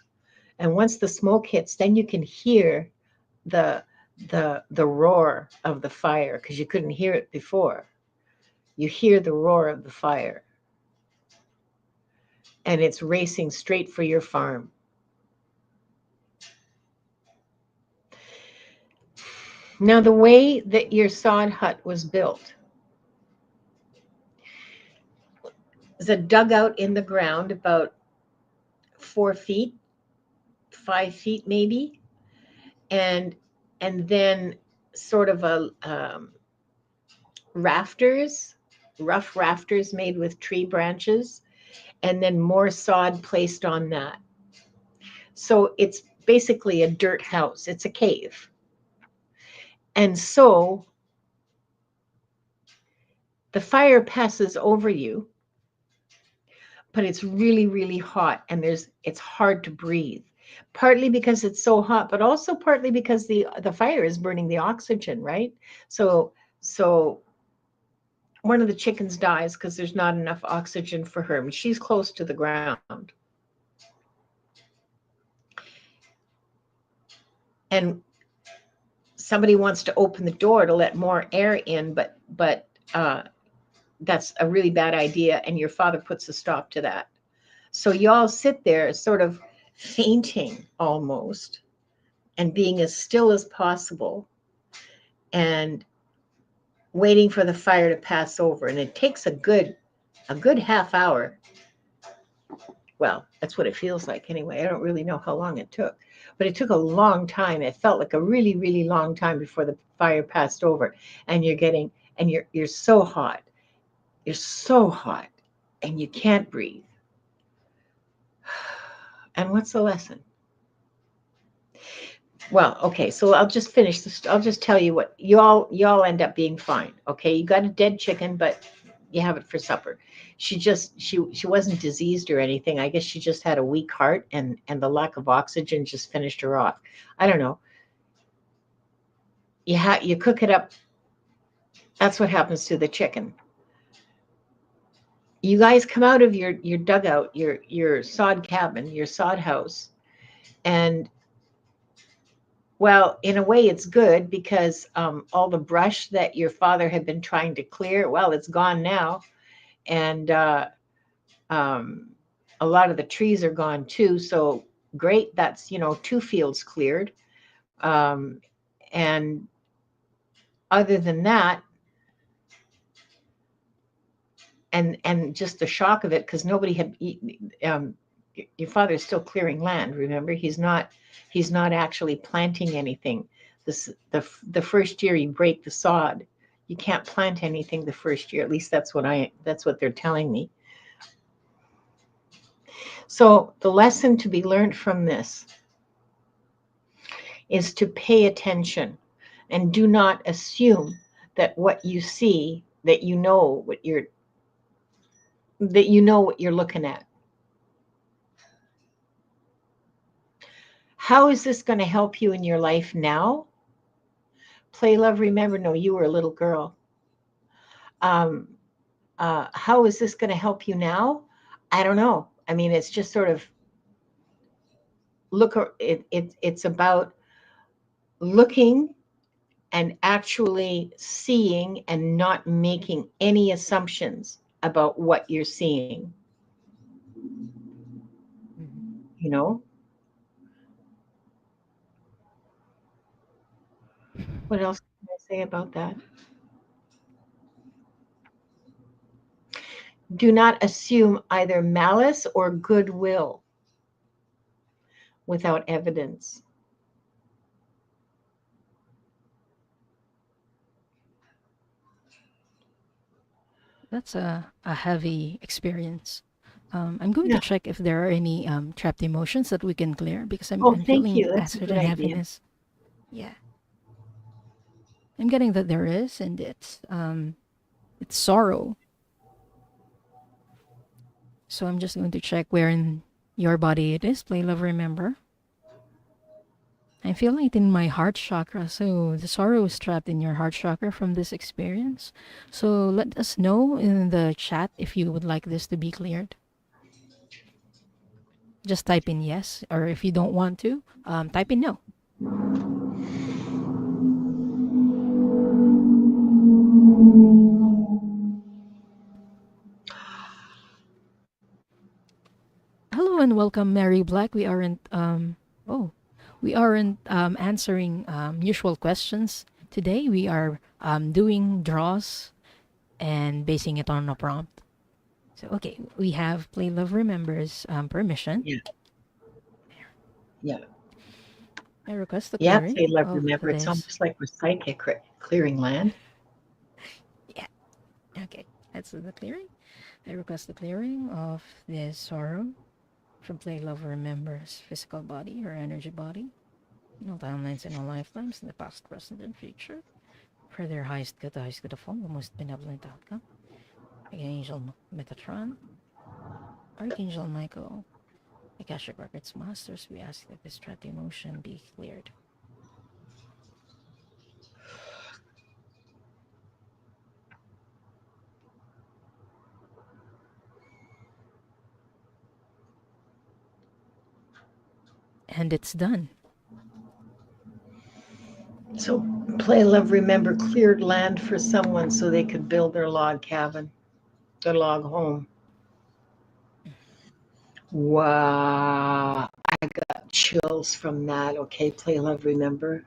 Speaker 1: And once the smoke hits, then you can hear the the roar of the fire, because you couldn't hear it before. You hear the roar of the fire, and it's racing straight for your farm. Now, the way that your sod hut was built is a dugout in the ground about 4 feet, 5 feet maybe, and then sort of a rafters, rough rafters made with tree branches, and then more sod placed on that. So it's basically a dirt house. It's a cave. And so the fire passes over you, but it's really, really hot, and it's hard to breathe. Partly because it's so hot, but also partly because the fire is burning the oxygen, right? So one of the chickens dies because there's not enough oxygen for her. I mean, she's close to the ground. And somebody wants to open the door to let more air in, but that's a really bad idea, and your father puts a stop to that. So you all sit there sort of fainting almost, and being as still as possible, and waiting for the fire to pass over. And it takes a good half hour. Well, that's what it feels like anyway. I don't really know how long it took, but it took a long time. It felt like a really, really long time before the fire passed over. And you're so hot. You're so hot, and you can't breathe. And what's the lesson? Well, okay, so I'll just finish this. I'll just tell you what you all end up being fine. Okay, you got a dead chicken, but you have it for supper. She wasn't diseased or anything. I guess she just had a weak heart, and the lack of oxygen just finished her off. I don't know. You cook it up. That's what happens to the chicken. You guys come out of your dugout, your sod cabin, your sod house, and well, in a way, it's good because all the brush that your father had been trying to clear, well, it's gone now, and um, a lot of the trees are gone too. So great, that's 2 fields cleared. Um, and other than that, and just the shock of it, because nobody had eaten. Your father is still clearing land. Remember, he's not actually planting anything. The first year you break the sod. You can't plant anything the first year. At least that's what they're telling me. So the lesson to be learned from this is to pay attention, and do not assume that what you see, that you know what you're looking at. How is this going to help you in your life now? Play, love, remember. No, you were a little girl. Um, how is this going to help you now? I don't know. I mean, it's just sort of it's about looking and actually seeing, and not making any assumptions about what you're seeing.
Speaker 2: Mhm.
Speaker 1: You know, what else can I say about that? Do not assume either malice or goodwill without evidence.
Speaker 2: That's a heavy experience. I'm going to
Speaker 1: Yeah.
Speaker 2: check if there are any trapped emotions that we can clear because I'm,
Speaker 1: Oh,
Speaker 2: I'm
Speaker 1: thank
Speaker 2: feeling
Speaker 1: you.
Speaker 2: a
Speaker 1: That's a good
Speaker 2: certain
Speaker 1: idea.
Speaker 2: heaviness. Yeah, I'm getting that there is, and it's sorrow. So I'm just going to check where in your body it is. Play, love, remember. I'm feeling it in my heart chakra. So the sorrow is trapped in your heart chakra from this experience. So let us know in the chat if you would like this to be cleared. Just type in yes, or if you don't want to, type in no. Hello and welcome, Mary Black. We aren't answering usual questions today. We are doing draws and basing it on a prompt. So okay, we have Play Love Remembers permission.
Speaker 1: Yeah. Yeah.
Speaker 2: I request the
Speaker 1: Yeah.
Speaker 2: clearing
Speaker 1: Say love,
Speaker 2: of
Speaker 1: remember, it's
Speaker 2: this.
Speaker 1: almost like we're psychic clearing land.
Speaker 2: Yeah. Okay, that's the clearing. I request the clearing of this sorrow from Play Love Remembers physical body or energy body. In all timelines and all lifetimes, in the past, present, and future. For their highest good, the highest good of all, the most benevolent outcome. Archangel Metatron, Archangel Michael, Akashic Records Masters, we ask that this trapped emotion be cleared. And it's done.
Speaker 1: So play love, remember, cleared land for someone so they could build their log cabin, their log home. Wow. I got chills from that. Okay, play love, remember.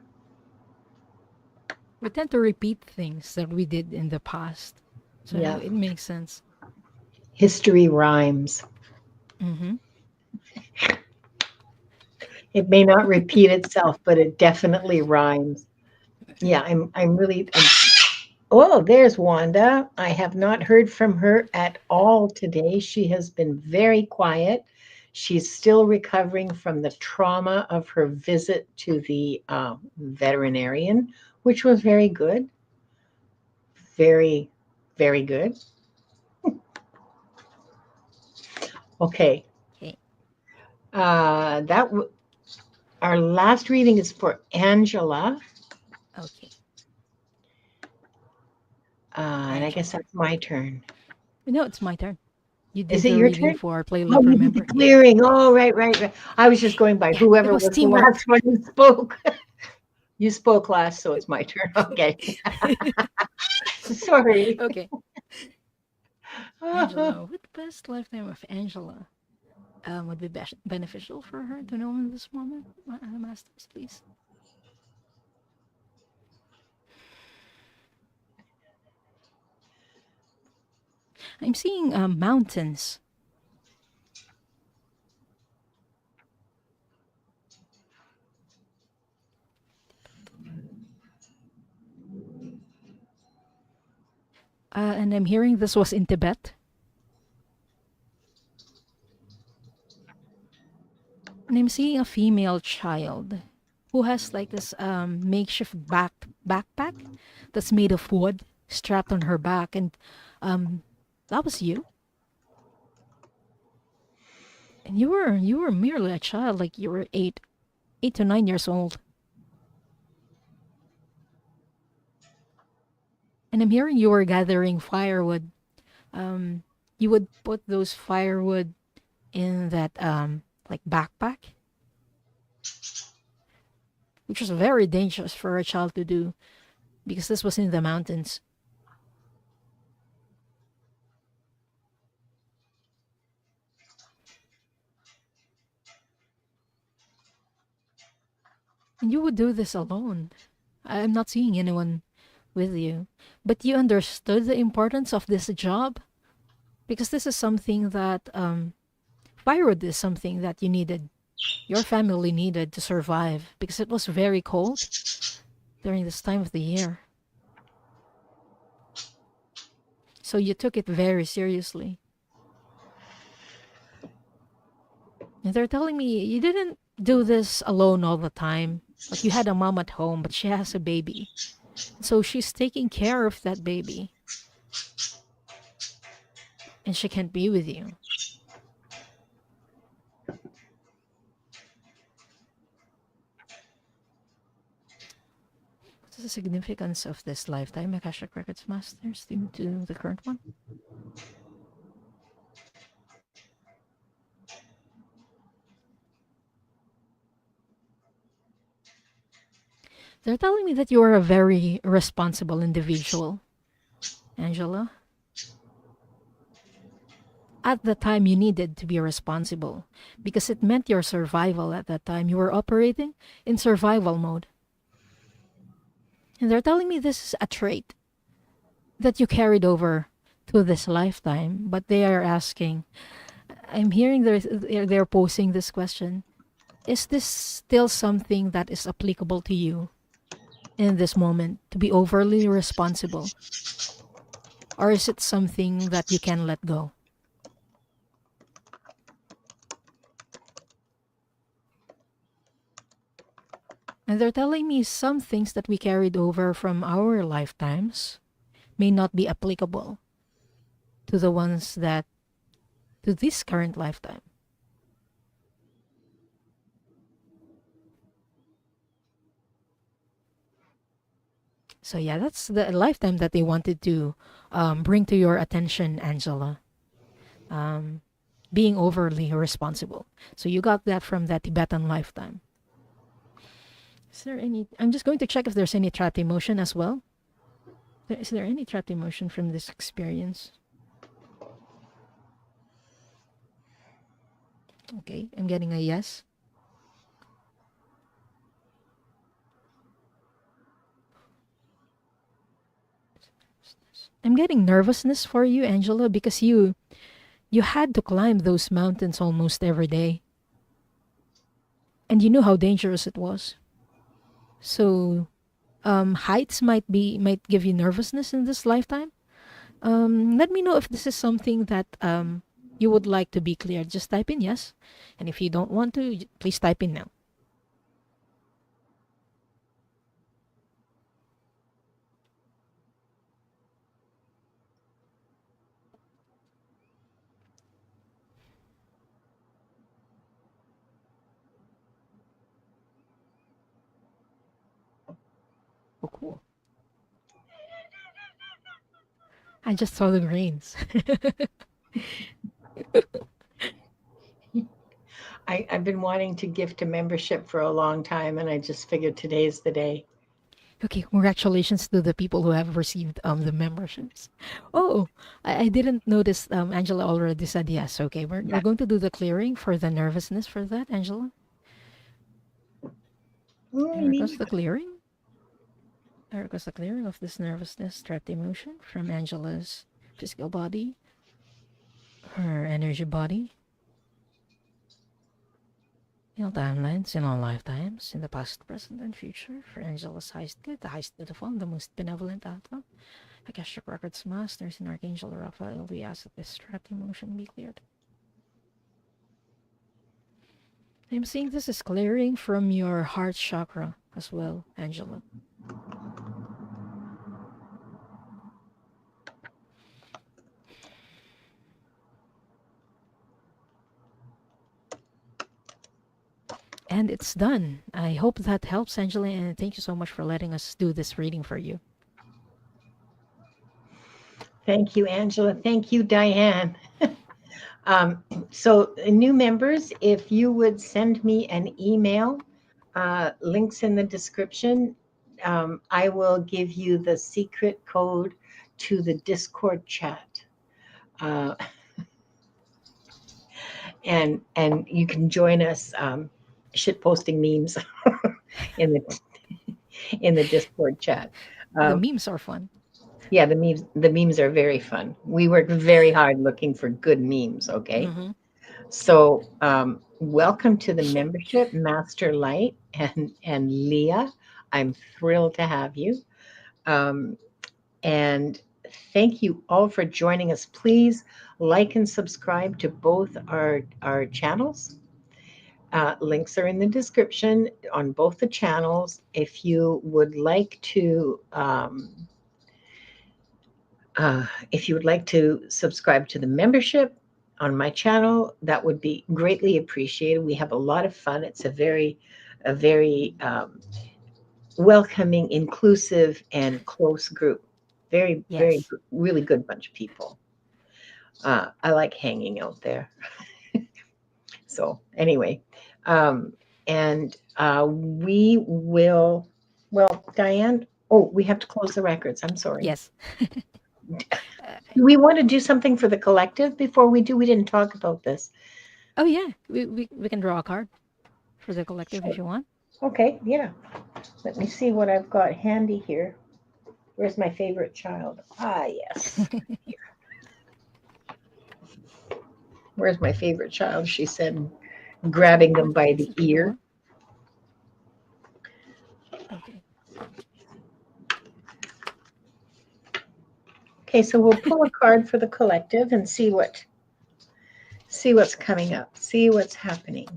Speaker 2: We tend to repeat things that we did in the past. So
Speaker 1: Yeah.
Speaker 2: it makes sense.
Speaker 1: History rhymes.
Speaker 2: Mm-hmm.
Speaker 1: It may not repeat itself, but it definitely rhymes. Yeah, oh, there's Wanda. I have not heard from her at all today. She has been very quiet. She's still recovering from the trauma of her visit to the veterinarian, which was very good. Very, very good. Okay.
Speaker 2: Okay.
Speaker 1: Our last reading is for Angela.
Speaker 2: Okay.
Speaker 1: And I guess
Speaker 2: Angela.
Speaker 1: that's my turn.
Speaker 2: No, it's my turn. You
Speaker 1: Is
Speaker 2: did
Speaker 1: it
Speaker 2: the
Speaker 1: your
Speaker 2: reading
Speaker 1: turn?
Speaker 2: for Play
Speaker 1: Oh,
Speaker 2: Love
Speaker 1: you did the
Speaker 2: Remember. Yeah.
Speaker 1: clearing. Oh, right. I was just going by
Speaker 2: Yeah. It
Speaker 1: whoever
Speaker 2: was
Speaker 1: was the
Speaker 2: teamwork.
Speaker 1: last one who spoke. You spoke last, so it's my turn. Okay. Sorry.
Speaker 2: Okay. Angela, what best lifetime of Angela would be beneficial for her to know in this moment? Masters, please. I'm seeing mountains. And I'm hearing this was in Tibet. And I'm seeing a female child who has like this makeshift backpack that's made of wood strapped on her back. And um, that was you. And you were merely a child, like you were 8 to 9 years old. And I'm hearing you were gathering firewood. Um, you would put those firewood in that like backpack, which was very dangerous for a child to do because this was in the mountains. And you would do this alone. I'm not seeing anyone with you. But you understood the importance of this job because this is something that firewood is something that you needed. Your family needed to survive because it was very cold during this time of the year. So you took it very seriously. And they're telling me you didn't do this alone all the time. Like you had a mom at home, but she has a baby. So she's taking care of that baby and she can't be with you. What's the significance of this lifetime, Akashic Records Masters, to the current one? They're telling me that you are a very responsible individual, Angela. At the time, you needed to be responsible because it meant your survival at that time. You were operating in survival mode. And they're telling me this is a trait that you carried over to this lifetime, but they are asking, I'm hearing they're posing this question. Is this still something that is applicable to you in this moment to be overly responsible? Or is it something that you can let go? And they're telling me some things that we carried over from our lifetimes may not be applicable to the ones that to this current lifetime. So yeah, that's the lifetime that they wanted to bring to your attention, Angela. Being overly responsible. So you got that from that Tibetan lifetime. Is there any? I'm just going to check if there's any trapped emotion as well. Is there any trapped emotion from this experience? Okay, I'm getting a yes. I'm getting nervousness for you, Angela, because you had to climb those mountains almost every day. And you knew how dangerous it was. So heights might give you nervousness in this lifetime. Let me know if this is something that you would like to be cleared. Just type in yes. And if you don't want to, please type in no. Oh, cool. I just saw the grains.
Speaker 1: I've been wanting to gift a membership for a long time, and I just figured today's the day.
Speaker 2: Okay, congratulations to the people who have received the memberships. Oh, I didn't notice Angela already said yes. Okay, we're
Speaker 1: Yeah.
Speaker 2: going to do the clearing for the nervousness for that, Angela. There goes the clearing. There goes the clearing of this nervousness, trapped emotion from Angela's physical body, her energy body, in all timelines, in all lifetimes, in the past, present, and future, for Angela's highest good, the highest beautiful, and the most benevolent outcome. Akashic Records Masters and Archangel Raphael, we ask that this trapped emotion be cleared. I'm seeing this is clearing from your heart chakra as well, Angela. And it's done. I hope that helps, Angela, and thank you so much for letting us do this reading for you.
Speaker 1: Thank you, Angela. Thank you, Diane. So, new members, if you would send me an email, links in the description, I will give you the secret code to the Discord chat. And you can join us shit posting memes in the Discord chat.
Speaker 2: The memes are fun.
Speaker 1: Yeah, the memes are very fun. We work very hard looking for good memes, okay?
Speaker 2: Mm-hmm.
Speaker 1: So welcome to the membership, Master Light and Leah. I'm thrilled to have you. And thank you all for joining us. Please like and subscribe to both our channels. Links are in the description on both the channels. If you would like to subscribe to the membership on my channel, that would be greatly appreciated. We have a lot of fun. It's a very welcoming, inclusive, and close group. Very, very,
Speaker 2: Yes.
Speaker 1: really good bunch of people. I like hanging out there. So anyway, um, and we will. Well, Diane. Oh, we have to close the records. I'm sorry.
Speaker 2: Yes. uh,
Speaker 1: Do we want to do something for the collective before we do? We didn't talk about this.
Speaker 2: oh yeah, we can draw a card for the collective if
Speaker 1: Sure.
Speaker 2: you want.
Speaker 1: Okay. Yeah. Let me see what I've got handy here. Where's my favorite child? Ah, yes. Where's my favorite child? She said,
Speaker 2: So
Speaker 1: grabbing them
Speaker 2: what
Speaker 1: by the
Speaker 2: cards did you
Speaker 1: ear.
Speaker 2: want? Okay.
Speaker 1: Okay, so we'll pull a card for the collective and see what's coming up, see what's happening.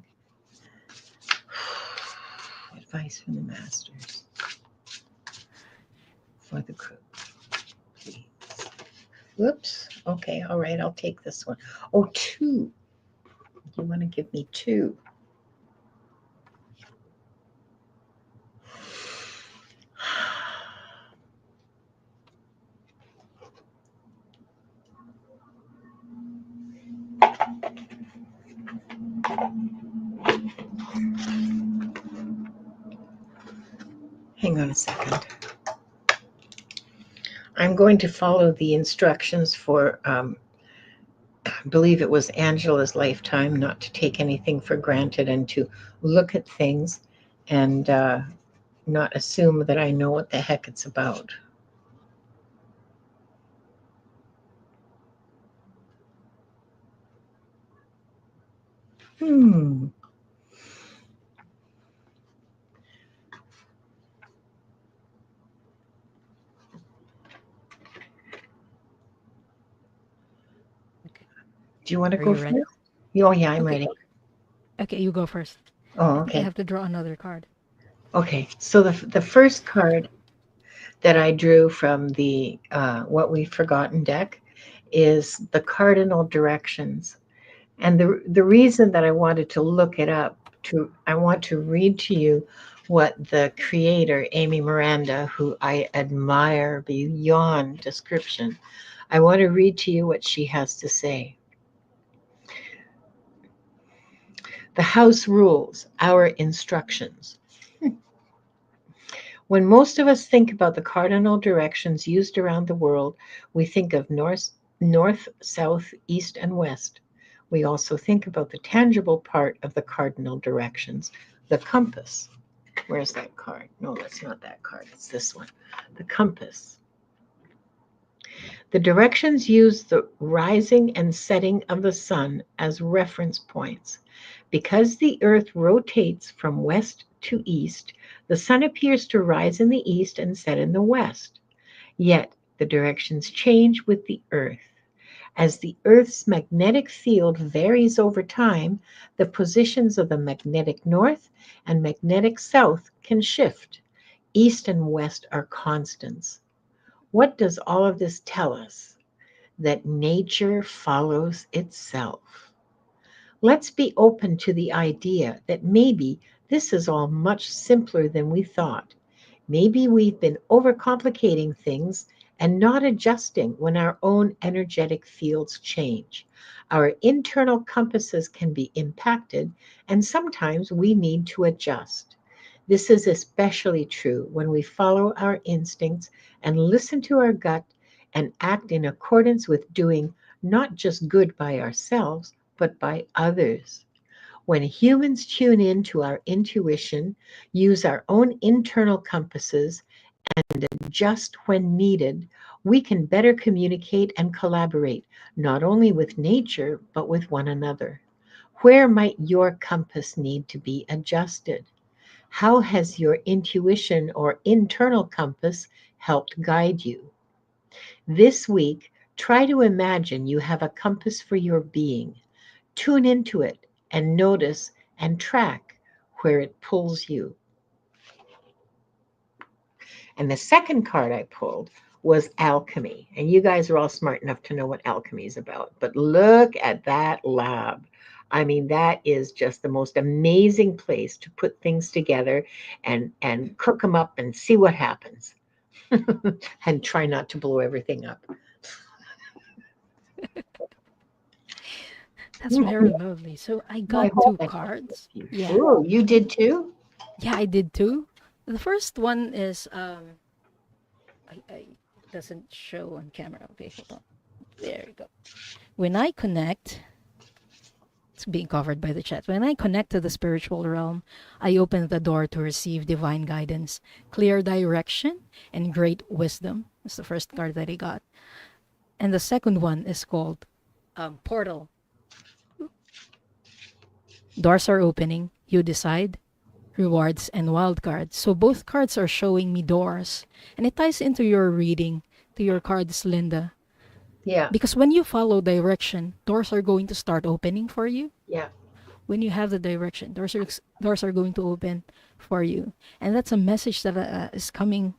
Speaker 1: Advice from the masters for the group, please. Whoops. Okay, all right, I'll take this one. Oh, two. You want to give me two? Hang on a second. I'm going to follow the instructions for, I believe it was Angela's lifetime, not to take anything for granted and to look at things and not assume that I know what the heck it's about. Hmm.
Speaker 2: Okay.
Speaker 1: Do you want to
Speaker 2: Are
Speaker 1: go
Speaker 2: you ready?
Speaker 1: first? Oh, yeah, I'm
Speaker 2: Okay.
Speaker 1: ready.
Speaker 2: Okay, you go first. I
Speaker 1: Oh,
Speaker 2: think I
Speaker 1: okay.
Speaker 2: have to draw another card.
Speaker 1: Okay. So the first card that I drew from the What We've Forgotten deck is the cardinal directions. And the reason that I wanted to look it up, I want to read to you what the creator, Amy Miranda, who I admire beyond description, I want to read to you what she has to say. The house rules, our instructions. When most of us think about the cardinal directions used around the world, we think of north, south, east, and west. We also think about the tangible part of the cardinal directions, the compass. Where's that card? No, that's not that card. It's this one. The compass. The directions use the rising and setting of the sun as reference points. Because the earth rotates from west to east, the sun appears to rise in the east and set in the west. Yet the directions change with the earth. As the earth's magnetic field varies over time, the positions of the magnetic north and magnetic south can shift. East and west are constants. What does all of this tell us? That nature follows itself. Let's be open to the idea that maybe this is all much simpler than we thought. Maybe we've been overcomplicating things and not adjusting when our own energetic fields change. Our internal compasses can be impacted, and sometimes we need to adjust. This is especially true when we follow our instincts and listen to our gut and act in accordance with doing not just good by ourselves, but by others. When humans tune in to our intuition, use our own internal compasses, and adjust when needed, we can better communicate and collaborate, not only with nature, but with one another. Where might your compass need to be adjusted? How has your intuition or internal compass helped guide you? This week, try to imagine you have a compass for your being. Tune into it and notice and track where it pulls you. And the second card I pulled was alchemy. And you guys are all smart enough to know what alchemy is about. But look at that lab. I mean, that is just the most amazing place to put things together and cook them up and see what happens. And try not to blow everything up.
Speaker 2: That's very lovely. So I
Speaker 1: I
Speaker 2: got
Speaker 1: hope
Speaker 2: two
Speaker 1: I helped
Speaker 2: cards.
Speaker 1: you.
Speaker 2: Yeah.
Speaker 1: Oh, you did too?
Speaker 2: Yeah, I did too. The first one is I doesn't show on camera. Okay, hold on. There you go. When I connect, it's being covered by the chat. When I connect to the spiritual realm, I open the door to receive divine guidance, clear direction, and great wisdom. That's the first card that I got. And the second one is called Portal. Doors are opening. You decide. Rewards and wild cards. So both cards are showing me doors. And it ties into your reading, to your cards, Linda.
Speaker 1: Yeah,
Speaker 2: Because when you follow direction, doors are going to start opening for you.
Speaker 1: yeah,
Speaker 2: When you have the direction, doors are going to open for you. And that's a message that is coming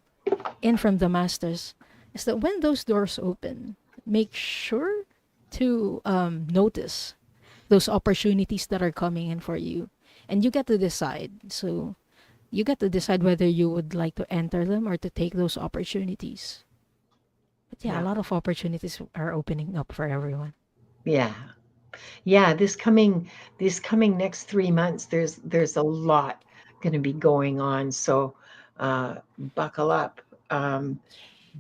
Speaker 2: in from the masters. Is that when those doors open, make sure to notice those opportunities that are coming in for you. And you get to decide. So you get to decide whether you would like to enter them or to take those opportunities. But yeah, a
Speaker 1: yeah,
Speaker 2: lot of opportunities are opening up for everyone.
Speaker 1: yeah. Yeah, this coming next 3 months, there's a lot going to be going on. So buckle up.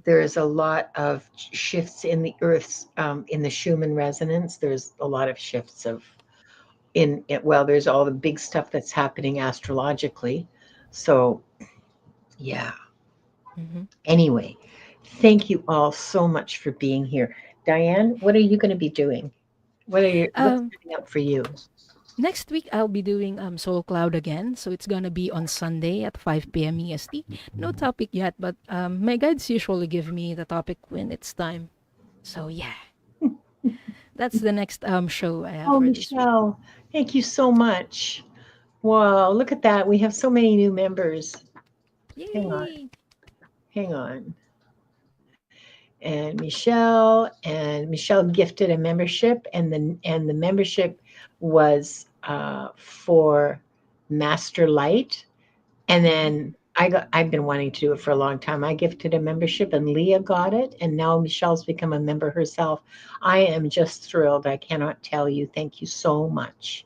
Speaker 1: There's a lot of shifts in the Earth's in the Schumann resonance. There's a lot of shifts of in it. Well, there's all the big stuff that's happening astrologically. So yeah.
Speaker 2: Hmm.
Speaker 1: Anyway, thank you all so much for being here. Diane, what are you going to be doing? What's
Speaker 2: Um,
Speaker 1: coming up for you?
Speaker 2: Next week I'll be doing Soul Cloud again, so it's gonna be on Sunday at 5 p.m. EST. No topic yet, but my guides usually give me the topic when it's time. So yeah, that's the next show I have
Speaker 1: Oh,
Speaker 2: for this week.
Speaker 1: Michelle, thank you so much. Wow, look at that. We have so many new members. Hang on,
Speaker 2: Yay!
Speaker 1: hang on. And Michelle gifted a membership, and the membership was for Master Light. And
Speaker 2: Hmm.
Speaker 1: then I've been wanting to do it for a long time. I gifted a membership and Leah got it, and now Michelle's become a member herself. I am just thrilled. I cannot tell you. Thank you so much.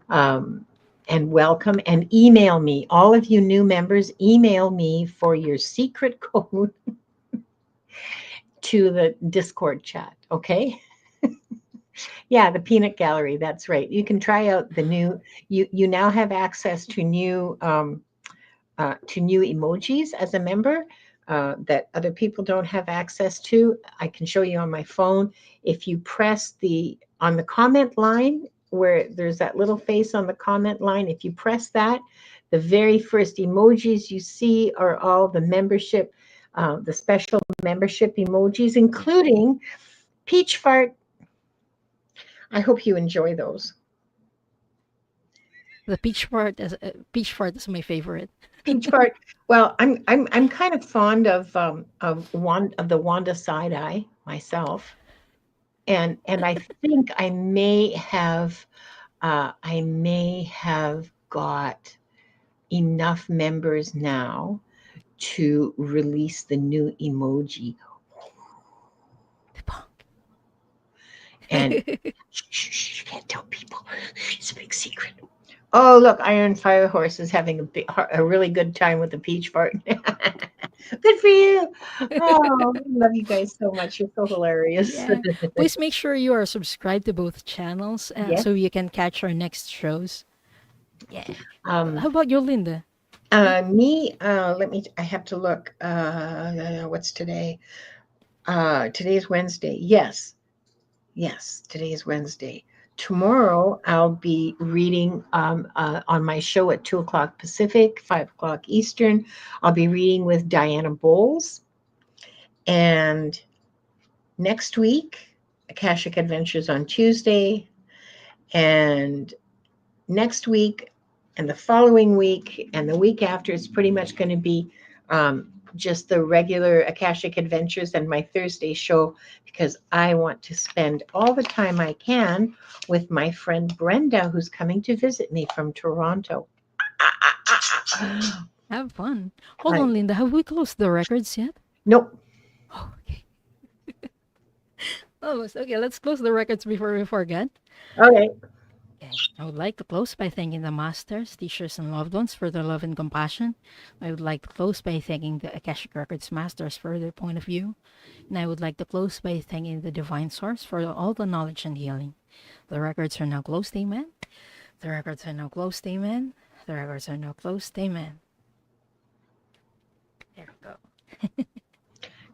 Speaker 1: Um, and welcome, and email me. All of you new members, email me for your secret code to the Discord chat. Okay. Yeah, the peanut gallery. That's right. You can try out the new, you now have access to new emojis as a member that other people don't have access to. I can show you on my phone. If you press on the comment line, where there's that little face on the comment line, if you press that, the very first emojis you see are all the membership, the special membership emojis, including Peach Fart. I hope you enjoy those.
Speaker 2: The peach fart is my favorite.
Speaker 1: Peach Fart. Well, I'm kind of fond of the Wanda side eye myself, and I think I may have got enough members now to release the new emoji. And shh, you can't tell people. It's a big secret. Oh, look, Iron Fire Horse is having a really good time with the peach fart. Good for you. Oh, I love you guys so much. You're so hilarious.
Speaker 2: Yeah, please make sure you are subscribed to both channels
Speaker 1: Yes.
Speaker 2: so you can catch our next shows. Yeah.
Speaker 1: Um,
Speaker 2: How about you, Linda?
Speaker 1: I have to look. What's today? Today's Wednesday. Yes. Yes, today is Wednesday. Tomorrow I'll be reading on my show at 2 o'clock Pacific, 5 o'clock Eastern. I'll be reading with Diana Bowles. And next week, Akashic Adventures on Tuesday. And next week, and the following week, and the week after, it's pretty much going to be just the regular Akashic Adventures and my Thursday show, because I want to spend all the time I can with my friend Brenda, who's coming to visit me from Toronto.
Speaker 2: Have fun. Hold
Speaker 1: I,
Speaker 2: on, Linda. Have we closed the records yet?
Speaker 1: nope.
Speaker 2: Oh, okay. Almost. Okay, let's close the records before we forget.
Speaker 1: Okay.
Speaker 2: Okay. I would like to close by thanking the masters, teachers, and loved ones for their love and compassion. I would like to close by thanking the Akashic Records masters for their point of view. And I would like to close by thanking the divine source for all the knowledge and healing. The records are now closed, amen. The records are now closed, amen. The records are now closed, amen. There we go.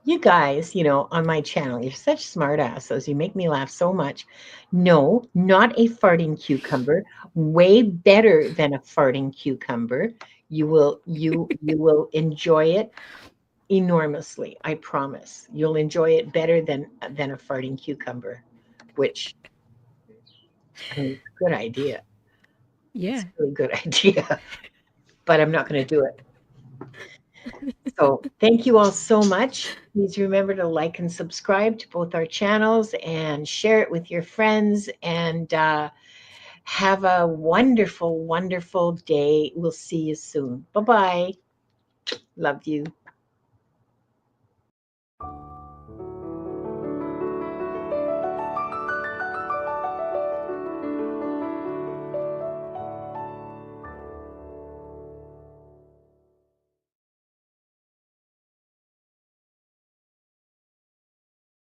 Speaker 1: You guys, on my channel, you're such smart asses. You make me laugh so much. No, not a farting cucumber. Way better than a farting cucumber. You will enjoy it enormously. I promise. You'll enjoy it better than a farting cucumber, which, I mean, it's a good idea. It's
Speaker 2: Yeah.
Speaker 1: a really good idea, but I'm not going to do it. So thank you all so much. Please remember to like and subscribe to both our channels and share it with your friends, and have a wonderful, wonderful day. We'll see you soon. Bye-bye. Love you.